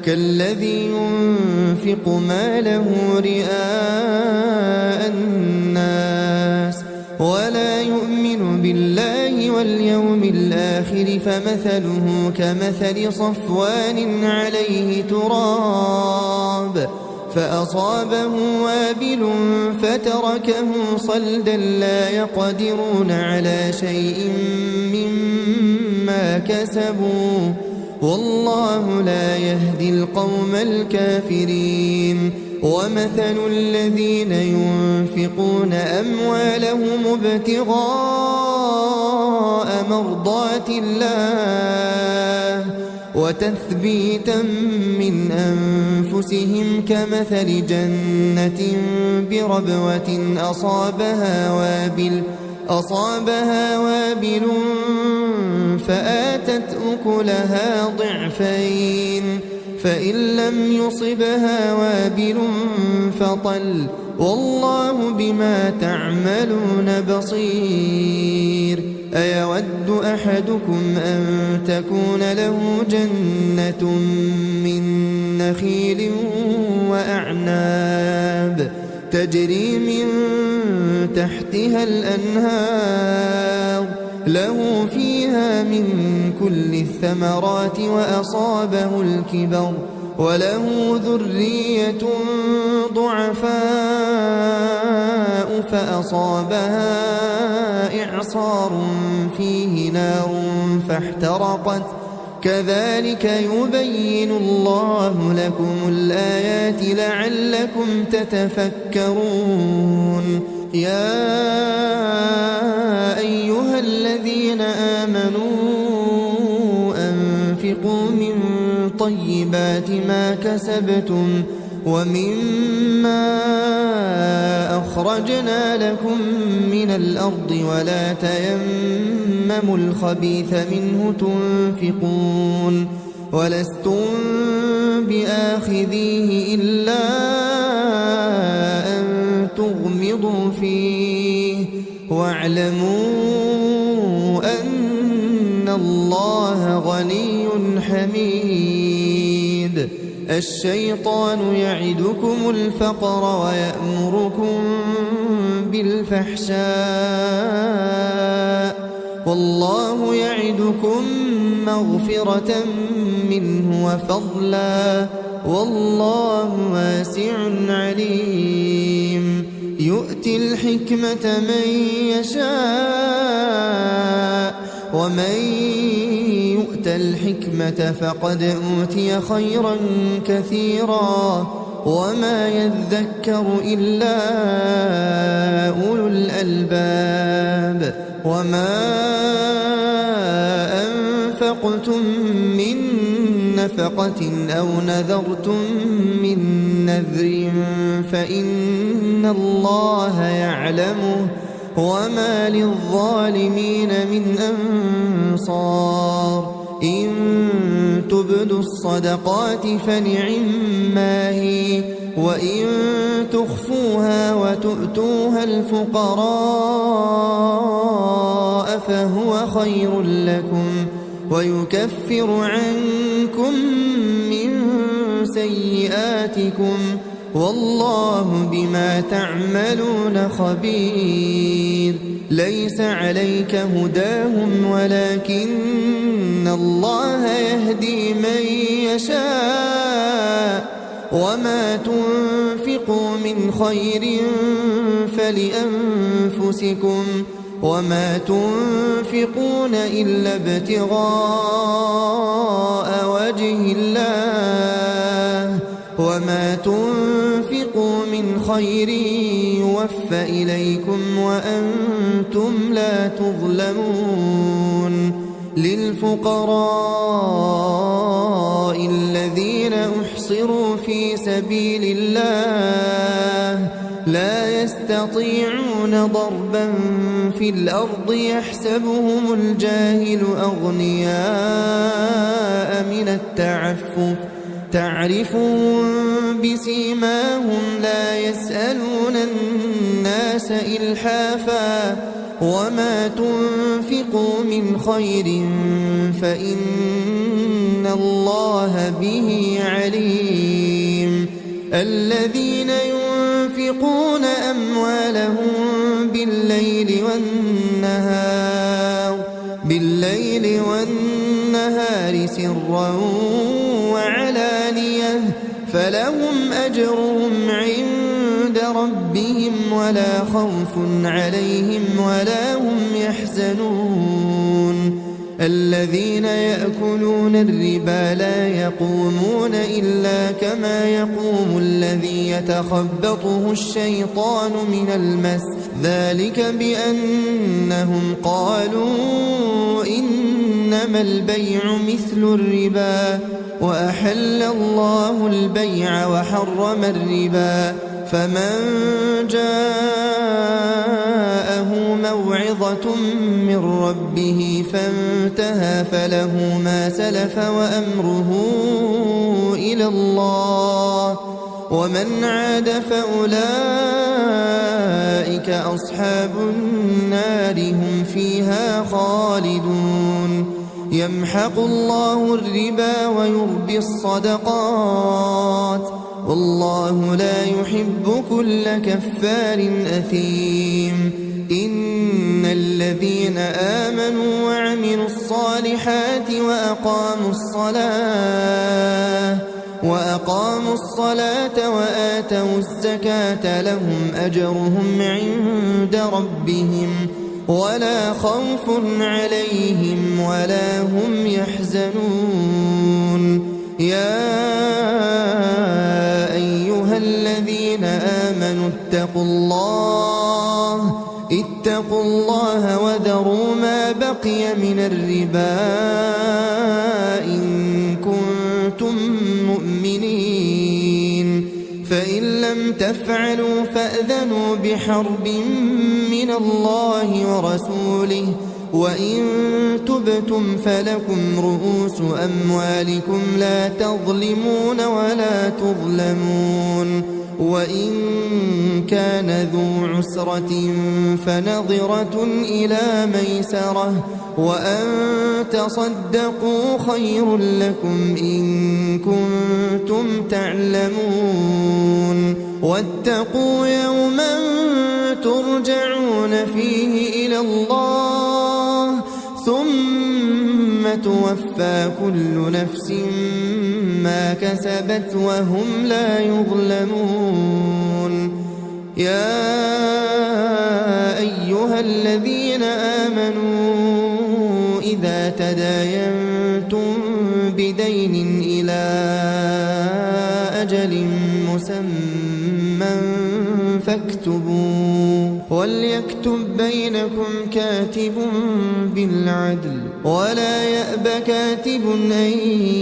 كالذي ينفق ماله رئاء الناس ولا يؤمن بالله واليوم الآخر فمثله كمثل صفوان عليه تراب فأصابه وابل فتركه صلدا لا يقدرون على شيء مما كسبوا والله لا يهدي القوم الكافرين ومثل الذين ينفقون أموالهم ابتغاء مرضات الله وتثبيتا من أنفسهم كمثل جنة بربوة أصابها وابل فآتت أكلها ضعفين فإن لم يصبها وابل فطل والله بما تعملون بصير. أيود أحدكم أن تكون له جنة من نخيل وأعناب تجري من تحتها الأنهار له فيها من كل الثمرات وأصابه الكبر وله ذرية ضعفاء فأصابها إعصار فيه نار فاحترقت كذلك يبين الله لكم الآيات لعلكم تتفكرون. يا أيها الذين آمنوا أنفقوا من طيبات ما كسبتم ومما أخرجنا لكم من الأرض ولا تيمموا الخبيث منه تنفقون ولستم بآخذيه إلا أن تغمضوا فيه واعلموا أن الله غني حميد. الشيطان يعدكم الفقر ويأمركم بالفحشاء والله يعدكم مغفرة منه وفضلا والله واسع عليم. يؤتي الحكمة من يشاء ومن يؤت الحكمة فقد أوتي خيرا كثيرا وما يذكر إلا أولو الألباب. وما أنفقتم من نفقة أو نذرتم من نذر فإن الله يعلمه وما للظالمين من أنصار. إن تبدوا الصدقات فنعما هي وإن تخفوها وتؤتوها الفقراء فهو خير لكم ويكفر عنكم من سيئاتكم والله بما تعملون خبير. ليس عليك هداهم ولكن الله يهدي من يشاء وما تنفقوا من خير فلأنفسكم وما تنفقون إلا ابتغاء وجه الله وما تنفقوا من خير يوفى إليكم وأنتم لا تظلمون. للفقراء الذين أحصروا في سبيل الله لا يستطيعون ضربا في الأرض يحسبهم الجاهل أغنياء من التعفف تعرفهم بسيماهم لا يسألون الناس إلحافا وما تنفقوا من خير فإن الله به عليم. الذين ينفقون أموالهم بالليل والنهار سرا وعلانية فلهم أجرهم عند ربهم ولا خوف عليهم ولا هم يحزنون. الذين يأكلون الربا لا يقومون إلا كما يقوم الذي يتخبطه الشيطان من المس ذلك بأنهم قالوا إن إنما البيع مثل الربا وأحل الله البيع وحرم الربا فمن جاءه موعظة من ربه فانتهى فله ما سلف وأمره إلى الله ومن عاد فأولئك أصحاب النار هم فيها خالدون يمحق الله الربا ويربي الصدقات والله لا يحب كل كفار أثيم إن الذين آمنوا وعملوا الصالحات وأقاموا الصلاة وآتوا الزكاة لهم أجرهم عند ربهم ولا خوف عليهم ولا هم يحزنون يا أيها الذين آمنوا اتقوا الله وذروا ما بقي من الربا إن كنتم مؤمنين فإن لم تفعلوا فأذنوا بحرب من الله ورسوله وإن تبتم فلكم رؤوس أموالكم لا تظلمون ولا تظلمون وإن كان ذو عسرة فنظرة إلى ميسرة وأن تصدقوا خير لكم إن كنتم تعلمون واتقوا يوما ترجعون فيه إلى الله ثم توفى كل نفس ما كسبت وهم لا يظلمون يا أيها الذين آمنوا إذا تداينتم بدين إلى أجل مسمى فاكتبوه وليكتب بينكم كاتب بالعدل ولا يأب كاتب أن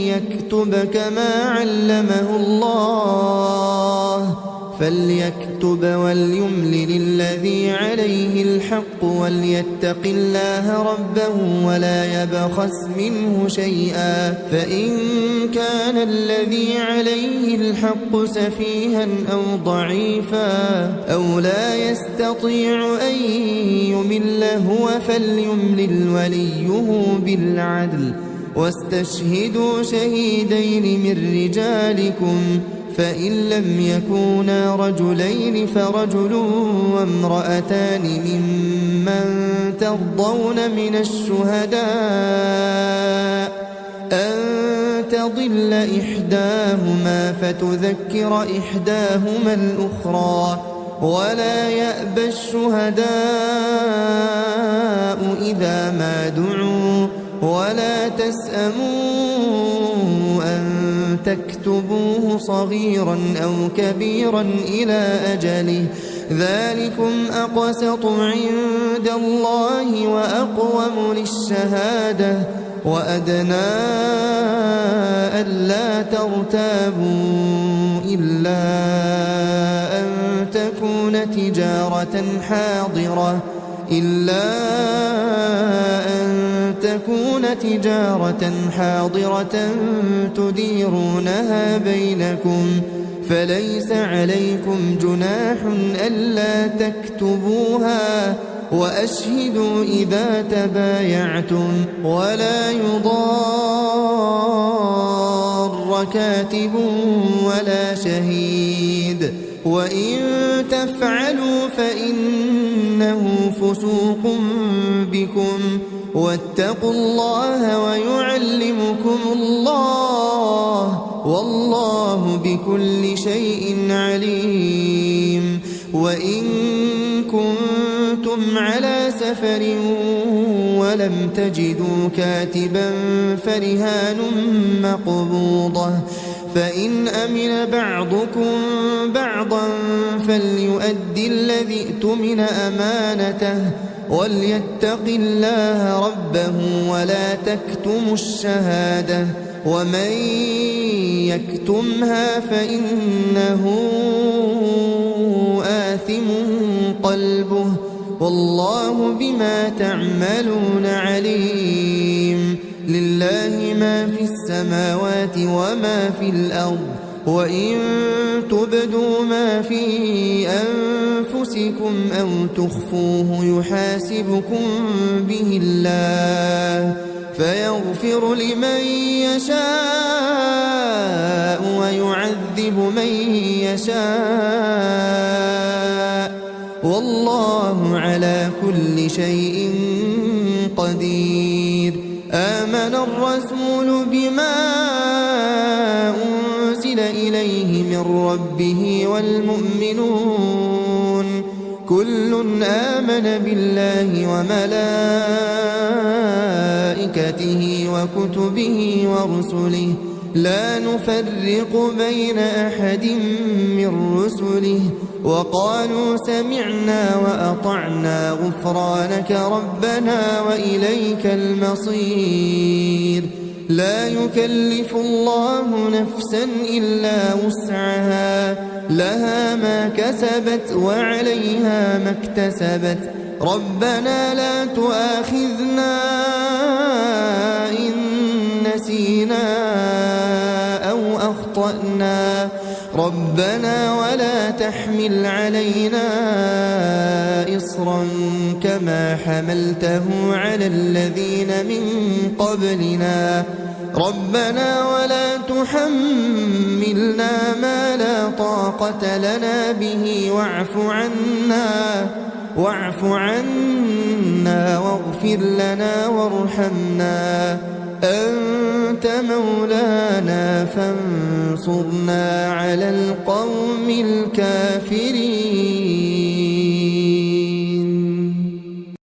يكتب كما علمه الله فليكتب وليملل الذي عليه الحق وليتق الله ربه ولا يبخس منه شيئا فإن كان الذي عليه الحق سفيها أو ضعيفا أو لا يستطيع أن يمل هو فليملل وليه بالعدل واستشهدوا شهيدين من رجالكم فإن لم يكونا رجلين فرجل وامرأتان ممن ترضون من الشهداء أن تضل إحداهما فتذكر إحداهما الأخرى ولا يأبى الشهداء إذا ما دعوا ولا تسأموا أن تكتبوه صغيرا أو كبيرا إلى أجله ذلكم أقسط عند الله وأقوم للشهادة وأدنى ألا ترتابوا إلا أن تكون تجارة حاضرة تديرونها بينكم فليس عليكم جناح ألا تكتبوها وأشهدوا إذا تبايعتم ولا يضار كاتب ولا شهيد وإن تفعلوا فإنه فسوق بكم واتقوا الله ويعلمكم الله والله بكل شيء عليم وإن كنتم على سفر ولم تجدوا كاتبا فرهان مقبوضة فإن أمن بعضكم بعضا فليؤدي الذي اؤتمن أمانته وليتق الله ربه ولا تكتموا الشهادة ومن يكتمها فإنه آثم قلبه والله بما تعملون عليم. لله ما في السماوات وما في الأرض وإن تبدوا ما في أنفسكم أو تخفوه يحاسبكم به الله فيغفر لمن يشاء ويعذب من يشاء والله على كل شيء قدير. آمن الرسول بما أنزل إليه من ربه والمؤمنون كل آمن بالله وملائكته وكتبه ورسله لا نفرق بين أحد من رسله وقالوا سمعنا وأطعنا غفرانك ربنا وإليك المصير. لا يكلف الله نفسا إلا وسعها لها ما كسبت وعليها ما اكتسبت ربنا لا تؤاخذنا إن نسينا أو أخطأنا ربنا ولا تحمل علينا إصرا كما حملته على الذين من قبلنا ربنا ولا تحملنا ما لا طاقة لنا به واعف عنا واغفر لنا وارحمنا أنت مولانا فانصرنا على القوم الكافرين.